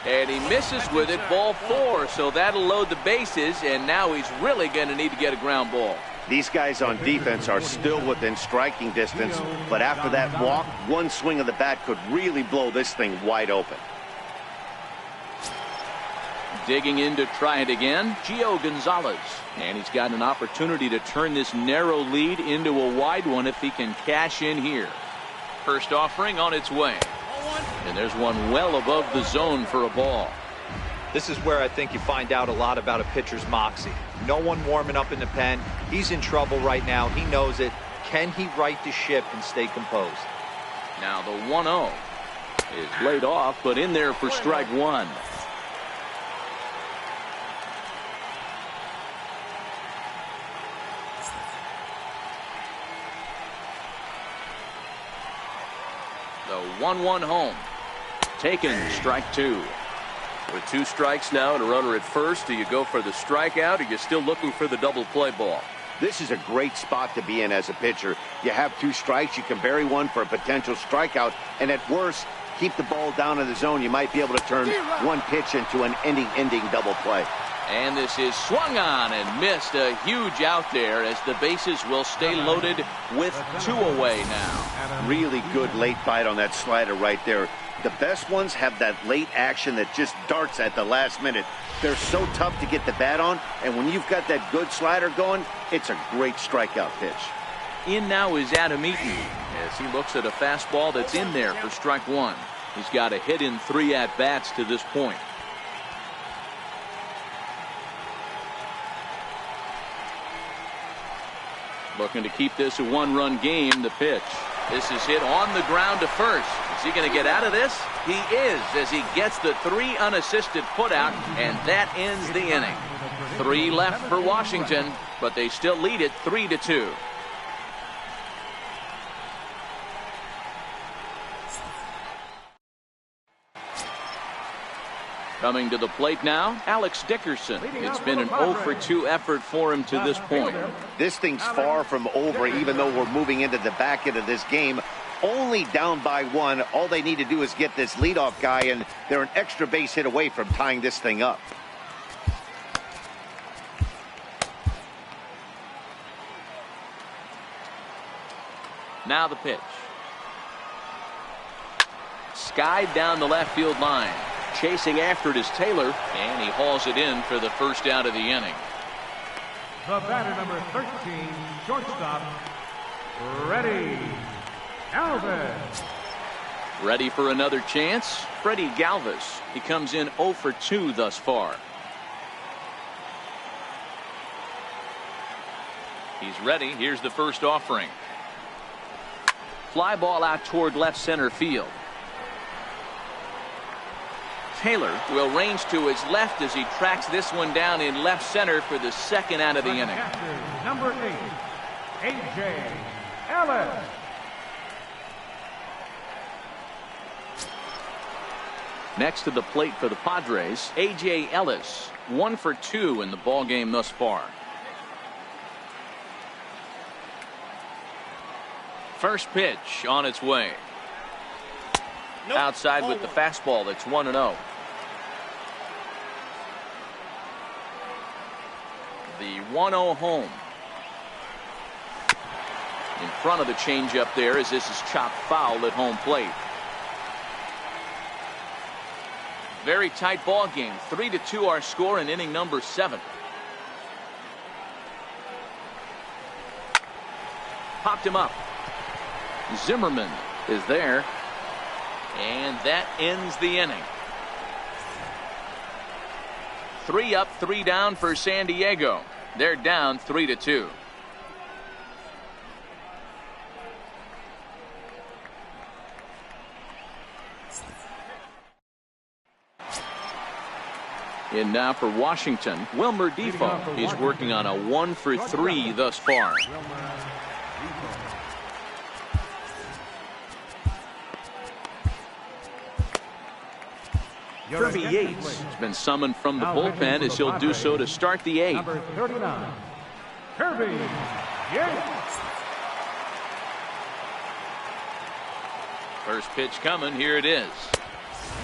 And he misses with it, ball 4. So that'll load the bases, and now he's really going to need to get a ground ball. These guys on defense are still within striking distance, but after that walk, one swing of the bat could really blow this thing wide open. Digging in to try it again, Gio Gonzalez. And he's got an opportunity to turn this narrow lead into a wide one if he can cash in here. First offering on its way. And there's one well above the zone for a ball. This is where I think you find out a lot about a pitcher's moxie. No one warming up in the pen. He's in trouble right now. He knows it. Can he right the ship and stay composed? Now the 1-0 is laid off, but in there for strike one. The 1-1 home. Taken, strike two. With 2 strikes now and a runner at first, do you go for the strikeout or are you still looking for the double play ball? This is a great spot to be in as a pitcher. You have 2 strikes, you can bury one for a potential strikeout, and at worst, keep the ball down in the zone. You might be able to turn one pitch into an ending double play. And this is swung on and missed. A huge out there as the bases will stay loaded with 2 away now. Really good late bite on that slider right there. The best ones have that late action that just darts at the last minute. They're so tough to get the bat on, and when you've got that good slider going, it's a great strikeout pitch. In now is Adam Eaton as he looks at a fastball that's in there for strike one. He's got a hit in 3 at-bats to this point. Looking to keep this a 1-run game. The pitch. This is hit on the ground to first. Is he going to get out of this? He is, as he gets the 3 unassisted putout, and that ends the inning. 3 left for Washington, but they still lead it 3-2. Coming to the plate now, Alex Dickerson. It's been an 0-for-2 effort for him to this point. This thing's far from over, even though we're moving into the back end of this game. Only down by 1. All they need to do is get this leadoff guy, and they're an extra base hit away from tying this thing up. Now the pitch. Skied down the left field line. Chasing after it is Taylor, and he hauls it in for the first out of the inning. The batter, number 13, shortstop, Freddie Galvis. Ready for another chance? Freddie Galvis. He comes in 0-for-2 thus far. He's ready. Here's the first offering. Fly ball out toward left center field. Taylor will range to his left as he tracks this one down in left center for the second out of the inning. Number 8, A.J. Ellis. Next to the plate for the Padres, A.J. Ellis, 1-for-2 in the ballgame thus far. First pitch on its way. Nope. Outside with the fastball. That's 1-0. The 1-0 home. In front of the changeup there as this is chopped foul at home plate. Very tight ball game. 3-2 our score in inning number 7. Popped him up. Zimmerman is there. And that ends the inning. 3 up, 3 down for San Diego. They're down 3-2. And now for Washington, Wilmer Defoe. He's working on a 1-for-3 thus far. 38's has been summoned from the bullpen as he'll do so to start the 8th. Number 39, Kirby Yates. First pitch coming. Here it is.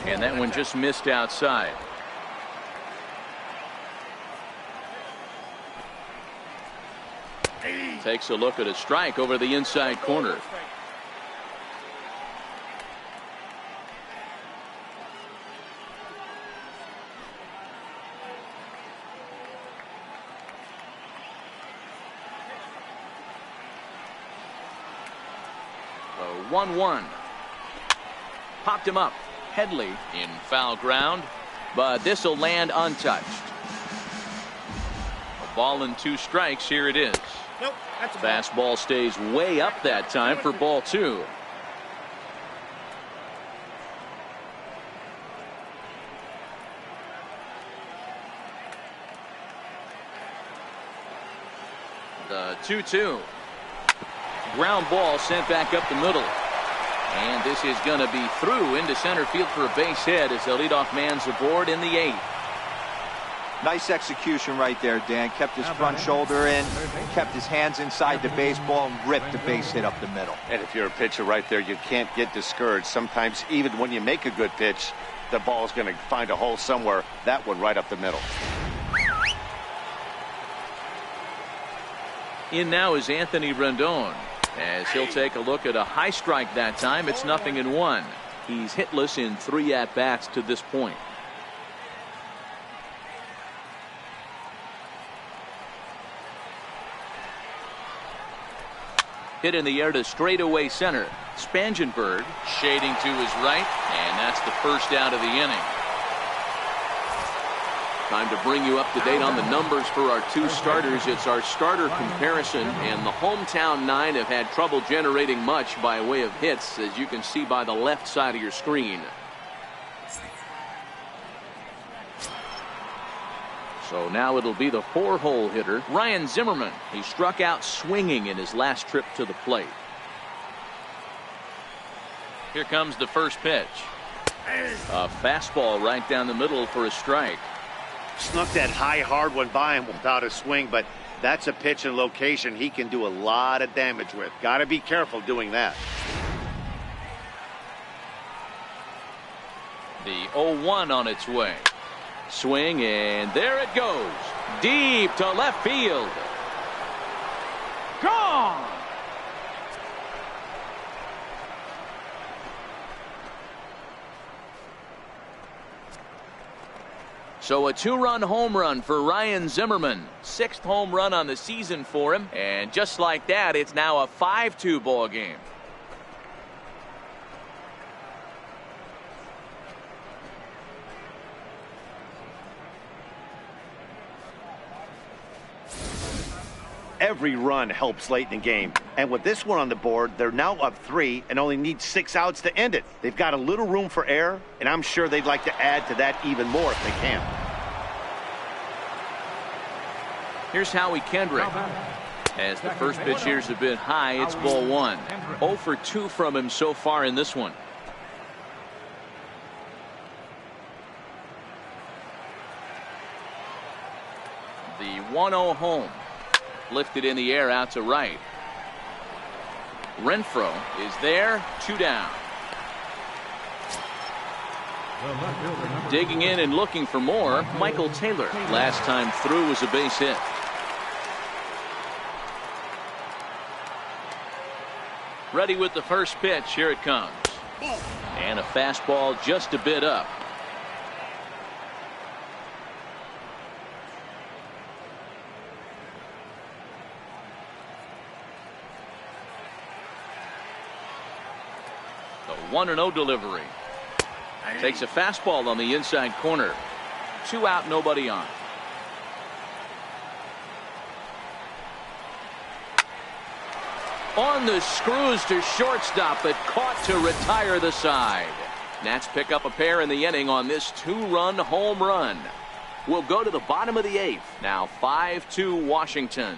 And that one just missed outside. Takes a look at a strike over the inside corner. The 1-1. Popped him up. Headley in foul ground, but this will land untouched. A ball and 2 strikes. Here it is. Nope, that's a Fastball stays way up that time for ball 2. The 2-2. Ground ball sent back up the middle. And this is going to be through into center field for a base hit as the leadoff man's aboard in the 8th. Nice execution right there, Dan. Kept his front shoulder in, kept his hands inside the baseball, and ripped the base hit up the middle. And if you're a pitcher right there, you can't get discouraged. Sometimes even when you make a good pitch, the ball's going to find a hole somewhere. That one right up the middle. In now is Anthony Rendon as he'll take a look at a high strike that time. It's 0-1. He's hitless in 3 at-bats to this point. Hit in the air to straightaway center. Spangenberg shading to his right, and that's the first out of the inning. Time to bring you up to date on the numbers for our 2 starters. It's our starter comparison, and the hometown 9 have had trouble generating much by way of hits, as you can see by the left side of your screen. So now it'll be the 4-hole hitter, Ryan Zimmerman. He struck out swinging in his last trip to the plate. Here comes the first pitch. A fastball right down the middle for a strike. Snuck that high, hard one by him without a swing, but that's a pitch and location he can do a lot of damage with. Got to be careful doing that. The 0-1 on its way. Swing, and there it goes. Deep to left field. Gone! So a 2-run home run for Ryan Zimmerman. 6th home run on the season for him. And just like that, it's now a 5-2 ball game. Every run helps late in the game. And with this one on the board, they're now up 3 and only need 6 outs to end it. They've got a little room for error, and I'm sure they'd like to add to that even more if they can. Here's Howie Kendrick. As the first pitch here's a bit high, it's ball 1. 0 for 2 from him so far in this one. The 1-0 home. Lifted in the air out to right. Renfroe is there. 2 down. Digging in and looking for more, Michael Taylor. Last time through was a base hit. Ready with the first pitch. Here it comes. And a fastball just a bit up. 1-0 delivery. Takes a fastball on the inside corner. 2 out, nobody on. On the screws to shortstop, but caught to retire the side. Nats pick up a pair in the inning on this 2-run home run. We'll go to the bottom of the 8th. Now 5-2 Washington.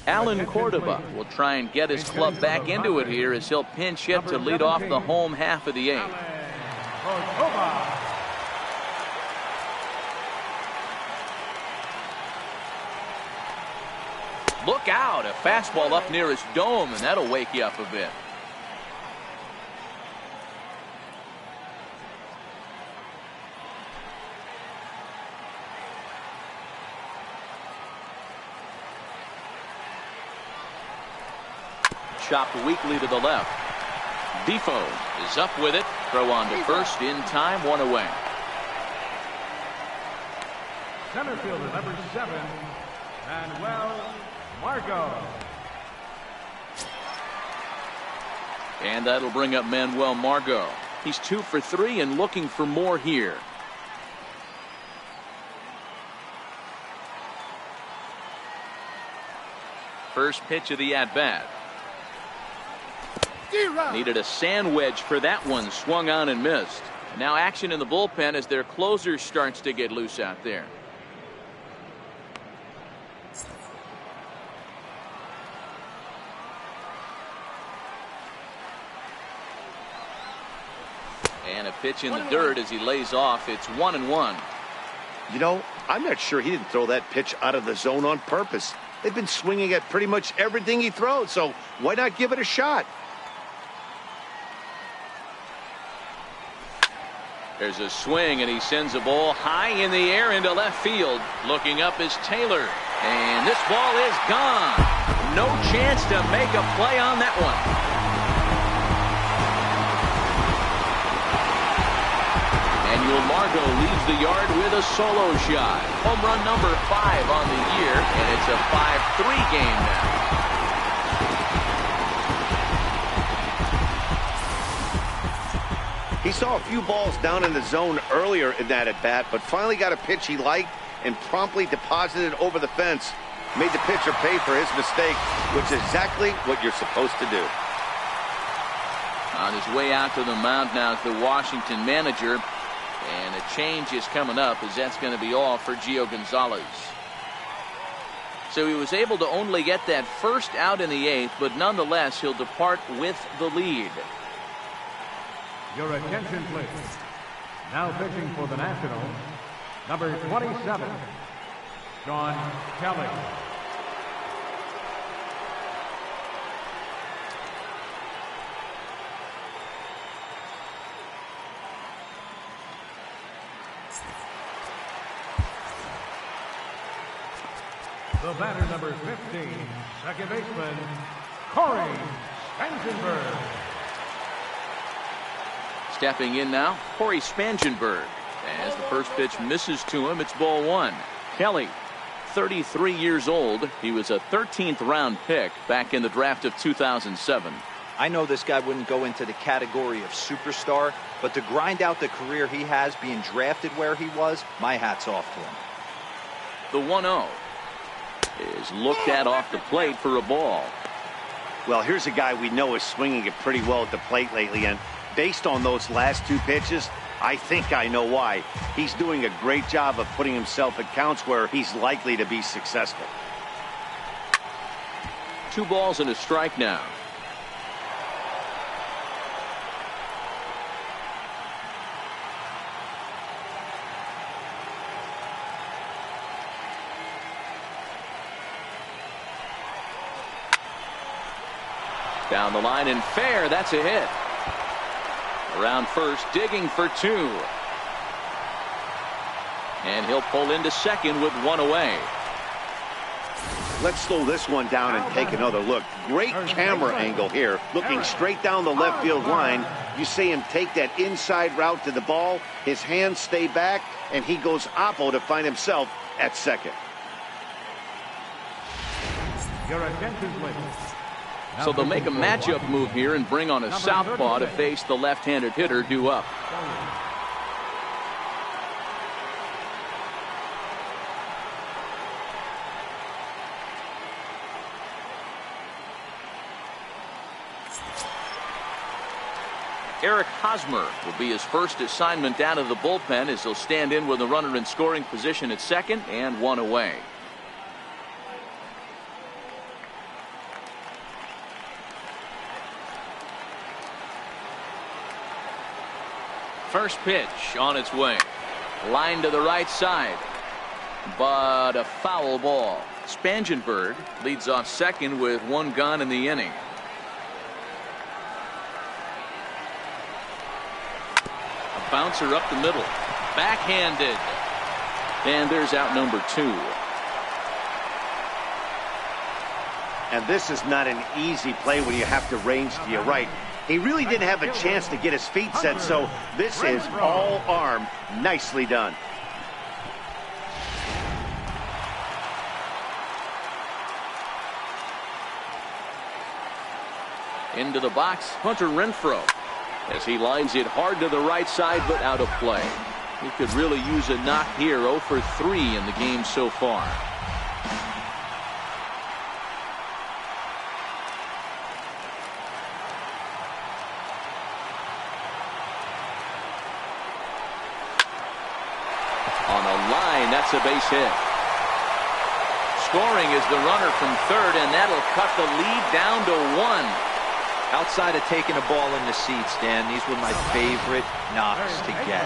Alan Cordova will try and get his club back into it here as he'll pinch hit to lead off the home half of the 8th. Look out, a fastball up near his dome, and that'll wake you up a bit. Chopped weakly to the left. Defoe is up with it. Throw on to first in time, 1 away. Center fielder number 7, Manuel Margot. And that'll bring up Manuel Margot. He's 2 for 3 and looking for more here. First pitch of the at-bat. Needed a sand wedge for that one. Swung on and missed. Now action in the bullpen as their closer starts to get loose out there. And a pitch in the dirt as he lays off. It's 1-1. You know, I'm not sure he didn't throw that pitch out of the zone on purpose. They've been swinging at pretty much everything he throws, so why not give it a shot? There's a swing, and he sends a ball high in the air into left field. Looking up is Taylor. And this ball is gone. No chance to make a play on that one. Manuel Margot leaves the yard with a solo shot. Home run number 5 on the year, and it's a 5-3 game now. He saw a few balls down in the zone earlier in that at-bat, but finally got a pitch he liked and promptly deposited over the fence. Made the pitcher pay for his mistake, which is exactly what you're supposed to do. On his way out to the mound now is the Washington manager, and a change is coming up as that's going to be all for Gio Gonzalez. So he was able to only get that first out in the 8th, but nonetheless he'll depart with the lead. Your attention, please. Now pitching for the Nationals, number 27, John Kelly. The batter, number 15, second baseman, Corey Spangenberg. Stepping in now, Corey Spangenberg. As the first pitch misses to him, it's ball 1. Kelly, 33 years old. He was a 13th round pick back in the draft of 2007. I know this guy wouldn't go into the category of superstar, but to grind out the career he has being drafted where he was, my hat's off to him. The 1-0 is looked at off the plate for a ball. Well, here's a guy we know is swinging it pretty well at the plate lately, and based on those last 2 pitches, I think I know why. He's doing a great job of putting himself at counts where he's likely to be successful. 2 balls and a strike now. Down the line and fair. That's a hit. Around first, digging for 2. And he'll pull into second with 1 away. Let's slow this one down and take another look. Great camera angle here, looking straight down the left field line. You see him take that inside route to the ball. His hands stay back, and he goes oppo to find himself at second. Your attention, please. So they'll make a matchup move here and bring on a southpaw to face the left-handed hitter due up. Eric Hosmer will be his first assignment down to the bullpen as he'll stand in with a runner in scoring position at second and one away. First pitch on its way. Line to the right side. But a foul ball. Spangenberg leads off second with one gone in the inning. A bouncer up the middle. Backhanded. And there's out number 2. And this is not an easy play when you have to range to your right. He really didn't have a chance to get his feet set, so this is all arm. Nicely done. Into the box, Hunter Renfroe, as he lines it hard to the right side, but out of play. He could really use a knock here. 0 for 3 in the game so far. That's a base hit. Scoring is the runner from third, and that'll cut the lead down to 1. Outside of taking a ball in the seats, Dan, these were my favorite knocks to get.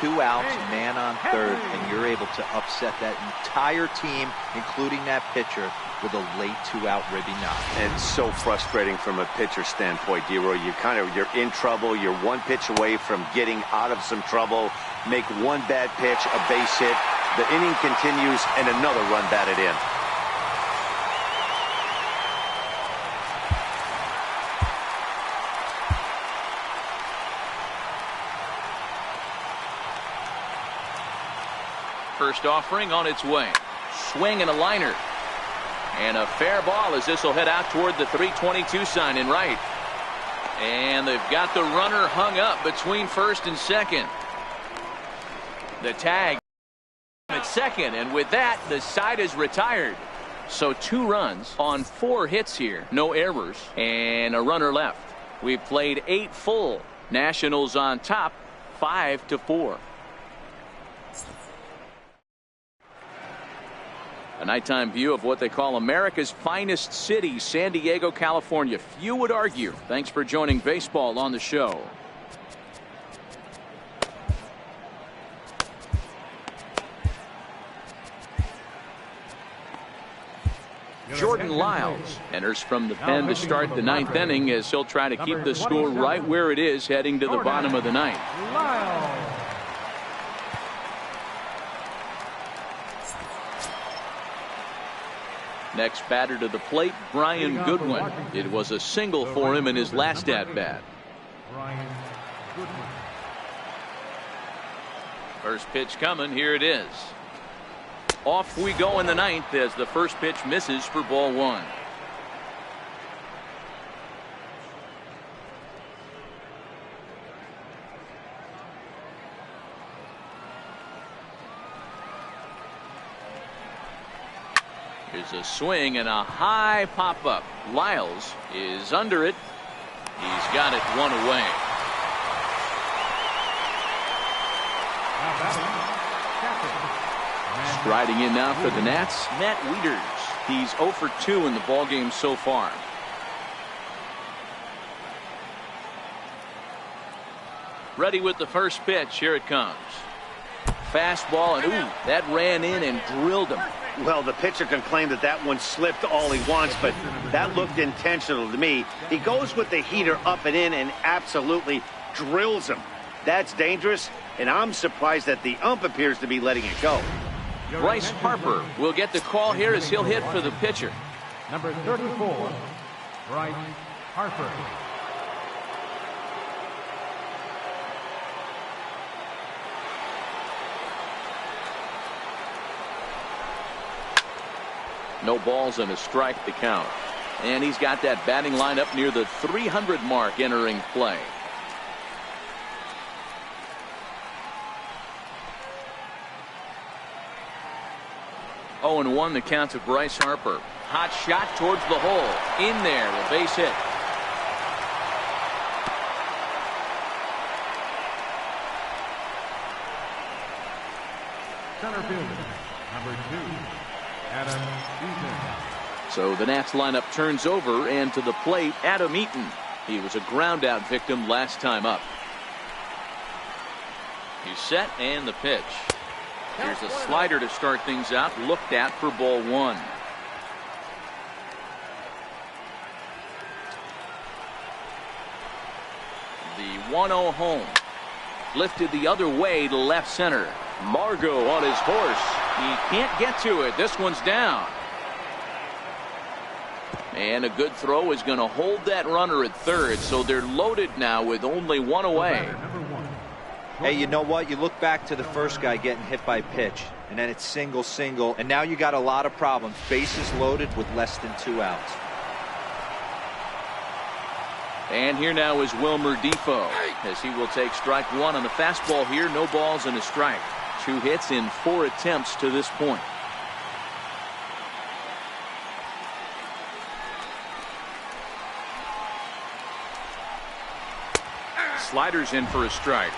2 outs, man on third, and you're able to upset that entire team, including that pitcher, with a late 2-out ribby knock. It's so frustrating from a pitcher standpoint, D-Roy. You're in trouble. You're one pitch away from getting out of some trouble. Make one bad pitch, a base hit. The inning continues, and another run batted in. First offering on its way. Swing and a liner. And a fair ball as this will head out toward the 322 sign in right. And they've got the runner hung up between first and second. The tag at second, and with that, the side is retired. So 2 runs on 4 hits here. No errors, and a runner left. We've played 8 full. Nationals on top, 5-4. A nighttime view of what they call America's finest city, San Diego, California. Few would argue. Thanks for joining baseball on the show. Jordan Lyles enters from the pen to start the 9th inning as he'll try to keep the score right where it is heading to the bottom of the 9th. Next batter to the plate, Brian Goodwin. It was a single for him in his last at-bat. First pitch coming. Here it is. Off we go in the 9th as the first pitch misses for ball 1. Here's a swing and a high pop-up. Lyles is under it. He's got it 1 away. Striding in now for the Nats, Matt Wieters. He's 0 for 2 in the ballgame so far. Ready with the first pitch. Here it comes. Fastball, and ooh, that ran in and drilled him. Well, the pitcher can claim that that one slipped all he wants, but that looked intentional to me. He goes with the heater up and in and absolutely drills him. That's dangerous, and I'm surprised that the ump appears to be letting it go. Bryce Harper will get the call here as he'll hit for the pitcher. Number 34, Bryce Harper. No balls and a strike to count. And he's got that batting lineup near the 300 mark entering play. Oh, and 1 the count to Bryce Harper. Hot shot towards the hole. In there, a base hit. Center fielder, number 2, Adam Eaton. So the Nats lineup turns over, and to the plate, Adam Eaton. He was a ground out victim last time up. He's set, and the pitch. Here's a slider to start things out, looked at for ball 1. The 1-0 home. Lifted the other way to left center. Margot on his horse. He can't get to it. This one's down. And a good throw is going to hold that runner at third, so they're loaded now with only 1 away. Hey, you know what? You look back to the first guy getting hit by pitch, and then it's single, and now you got a lot of problems. Bases loaded with less than 2 outs. And here now is Wilmer Defoe, as he will take strike 1 on the fastball here. No balls and a strike. 2 hits in 4 attempts to this point. Sliders in for a strike.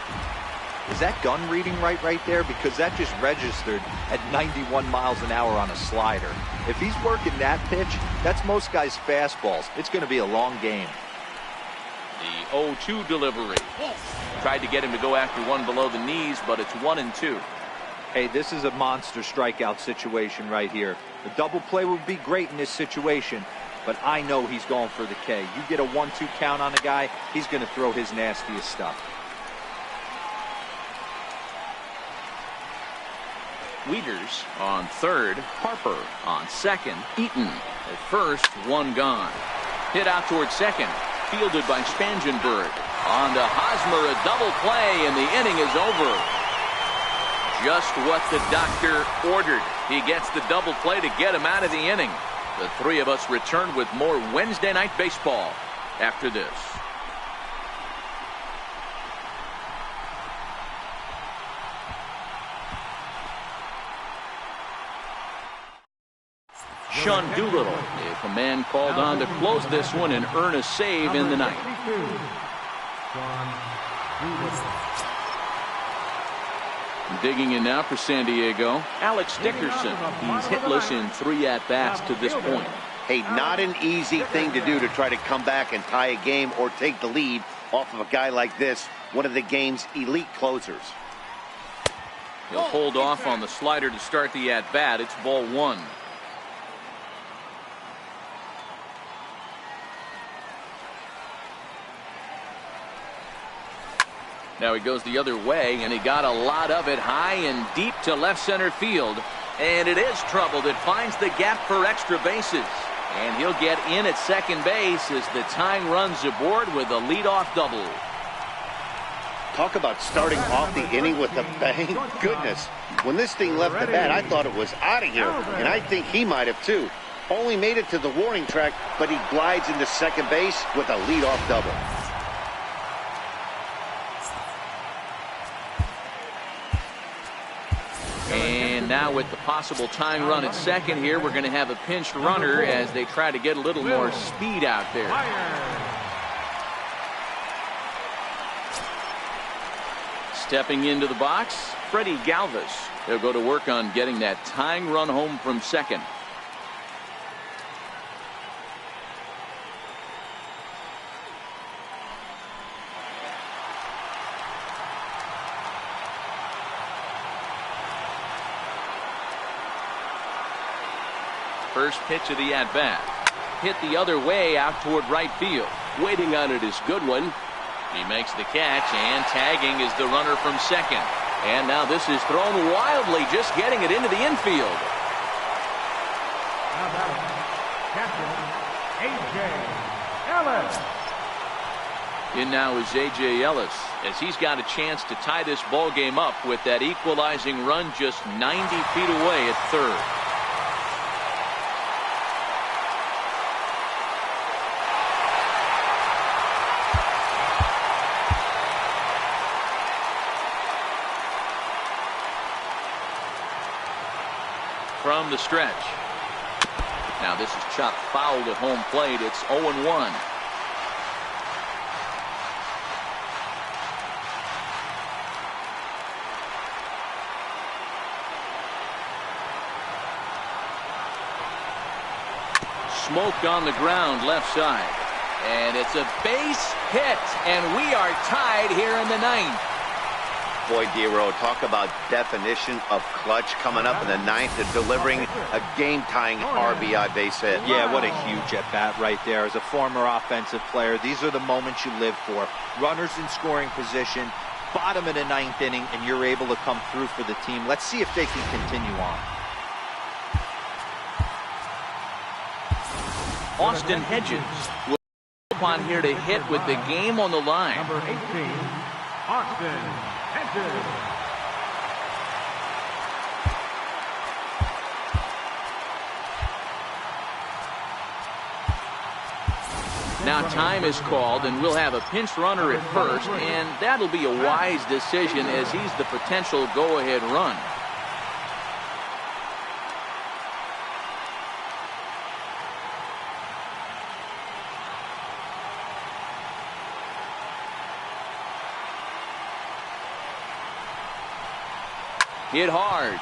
Is that gun reading right there? Because that just registered at 91 miles an hour on a slider. If he's working that pitch, that's most guys' fastballs. It's going to be a long game. The 0-2 delivery. Tried to get him to go after one below the knees, but it's 1-2. Hey, this is a monster strikeout situation right here. The double play would be great in this situation, but I know he's going for the K. You get a 1-2 count on a guy, he's going to throw his nastiest stuff. Wieters on third. Harper on second. Eaton at first. 1 gone. Hit out towards second. Fielded by Spangenberg. On to Hosmer, a double play, and the inning is over. Just what the doctor ordered. He gets the double play to get him out of the inning. The 3 of us return with more Wednesday Night Baseball after this. Sean Doolittle, if a man called on to close this one and earn a save in the ninth. Digging in now for San Diego, Alex Dickerson. He's hitless in 3 at-bats to this point. Hey, not an easy thing to do to try to come back and tie a game or take the lead off of a guy like this, one of the game's elite closers. He'll hold off on the slider to start the at-bat. It's ball 1. Now he goes the other way, and he got a lot of it high and deep to left center field. And it is troubled. It finds the gap for extra bases. And he'll get in at second base as the tying runs aboard with a leadoff double. Talk about starting off the inning with a bang. Goodness. When this thing left the bat, I thought it was out of here. And I think he might have too. Only made it to the warning track, but he glides into second base with a leadoff double. And now with the possible tying run at second here, we're going to have a pinched runner as they try to get a little more speed out there. Stepping into the box, Freddie Galvis. He'll go to work on getting that tying run home from second. First pitch of the at-bat. Hit the other way out toward right field. Waiting on it is Goodwin. He makes the catch, and tagging is the runner from second. And now this is thrown wildly, just getting it into the infield. Now batting, catcher, A.J. Ellis. In now is A.J. Ellis, as he's got a chance to tie this ball game up with that equalizing run just 90 feet away at third. from the stretch. Now this is chopped foul at home plate. It's 0-1. Smoked on the ground left side. And it's a base hit. And we are tied here in the ninth. Boy, Dero, talk about definition of clutch coming up in the ninth and delivering a game-tying RBI base hit. Yeah, what a huge at-bat right there. As a former offensive player, these are the moments you live for. Runners in scoring position, bottom of the ninth inning, and you're able to come through for the team. Let's see if they can continue on. Austin Hedges will come on here to hit with the game on the line. Number 18, Austin Hedges. Now time is called, and we'll have a pinch runner at first, and that'll be a wise decision as he's the potential go-ahead run. Hit hard.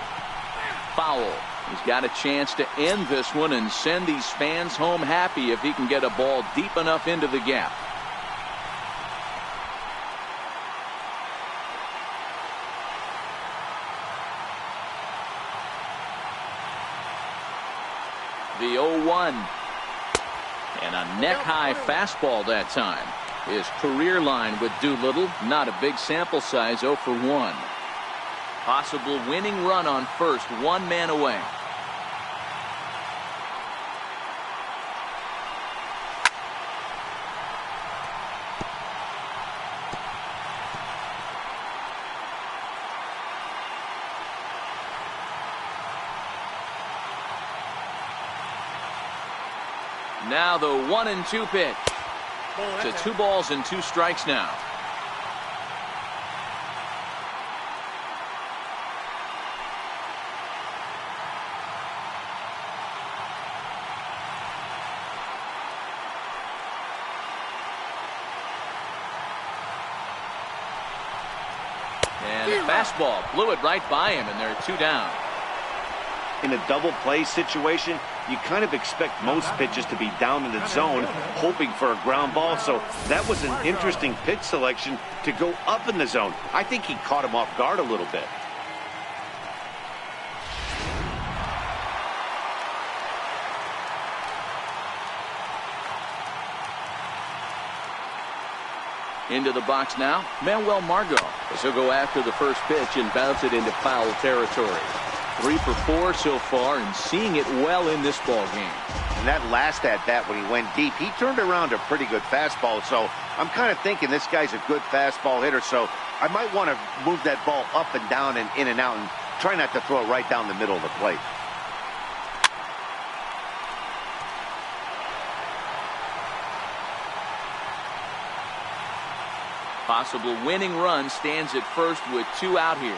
Foul. He's got a chance to end this one and send these fans home happy if he can get a ball deep enough into the gap. The 0-1. And a neck-high fastball that time. His career line with Doolittle, not a big sample size, 0 for 1. Possible winning run on first, one man away. Now the 1-2 pitch. To 2 balls and 2 strikes now. And the fastball blew it right by him, and they're 2 down. In a double play situation, you kind of expect most pitches to be down in the zone, hoping for a ground ball. So that was an interesting pitch selection to go up in the zone. I think he caught him off guard a little bit. Into the box now, Manuel Margot. As he'll go after the first pitch and bounce it into foul territory. 3 for 4 so far, and seeing it well in this ball game. And that last at-bat when he went deep, he turned around a pretty good fastball. So I'm kind of thinking this guy's a good fastball hitter. So I might want to move that ball up and down and in and out and try not to throw it right down the middle of the plate. Possible winning run stands at first with 2 out here.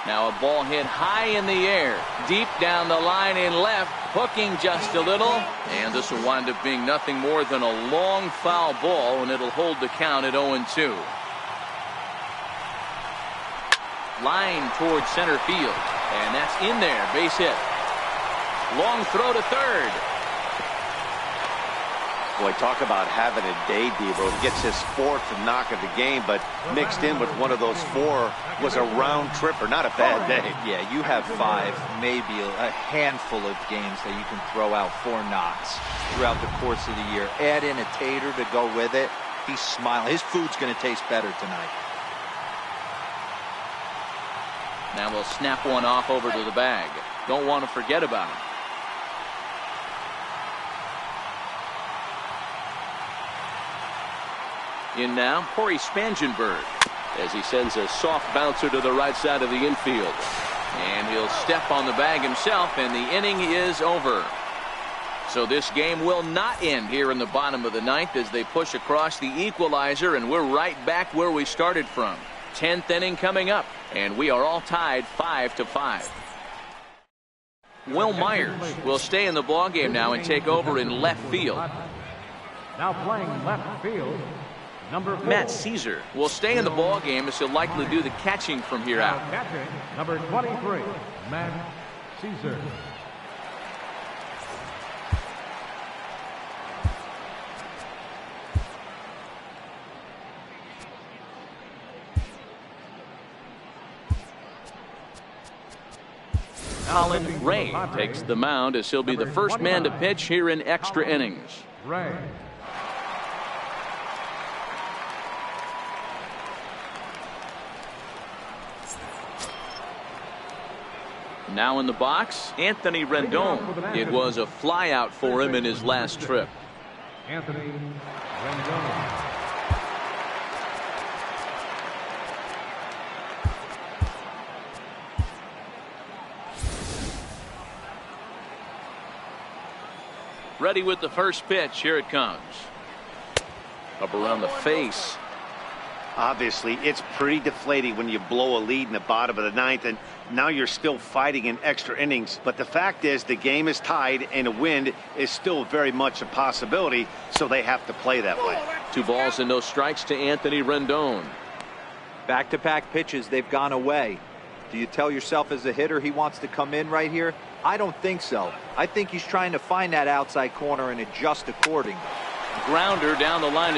Now a ball hit high in the air, deep down the line in left, hooking just a little. And this will wind up being nothing more than a long foul ball, and it'll hold the count at 0-2. Line towards center field, and that's in there, base hit. Long throw to third. Boy, talk about having a day, Devo. Gets his 4th knock of the game, but mixed in with one of those 4 was a round tripper. Not a bad day. Yeah, you have 5, maybe a handful of games that you can throw out 4 knocks throughout the course of the year. Add in a tater to go with it. He's smiling. His food's going to taste better tonight. Now we'll snap one off over to the bag. Don't want to forget about him. In now, Corey Spangenberg. As he sends a soft bouncer to the right side of the infield. And he'll step on the bag himself, and the inning is over. So this game will not end here in the bottom of the ninth as they push across the equalizer, and we're right back where we started from. 10th inning coming up, and we are all tied 5-5. Will Myers will stay in the ballgame now and take over in left field. Now playing left field, number 4. Matt Caesar will stay in the ballgame as he'll likely do the catching from here out. Catching, number 23, Matt Caesar. Colin Ray takes the mound as he'll be the first man to pitch here in extra innings. Ray. Now in the box, Anthony Rendon. It was a flyout for him in his last trip. Anthony Rendon. Ready with the first pitch. Here it comes. Up around the face. Obviously, it's pretty deflating when you blow a lead in the bottom of the ninth, and now you're still fighting in extra innings. But the fact is, the game is tied, and a win is still very much a possibility, so they have to play that way. 2 balls and no strikes to Anthony Rendon. Back-to-back pitches, they've gone away. Do you tell yourself as a hitter he wants to come in right here? I don't think so. I think he's trying to find that outside corner and adjust accordingly. Grounder down the line.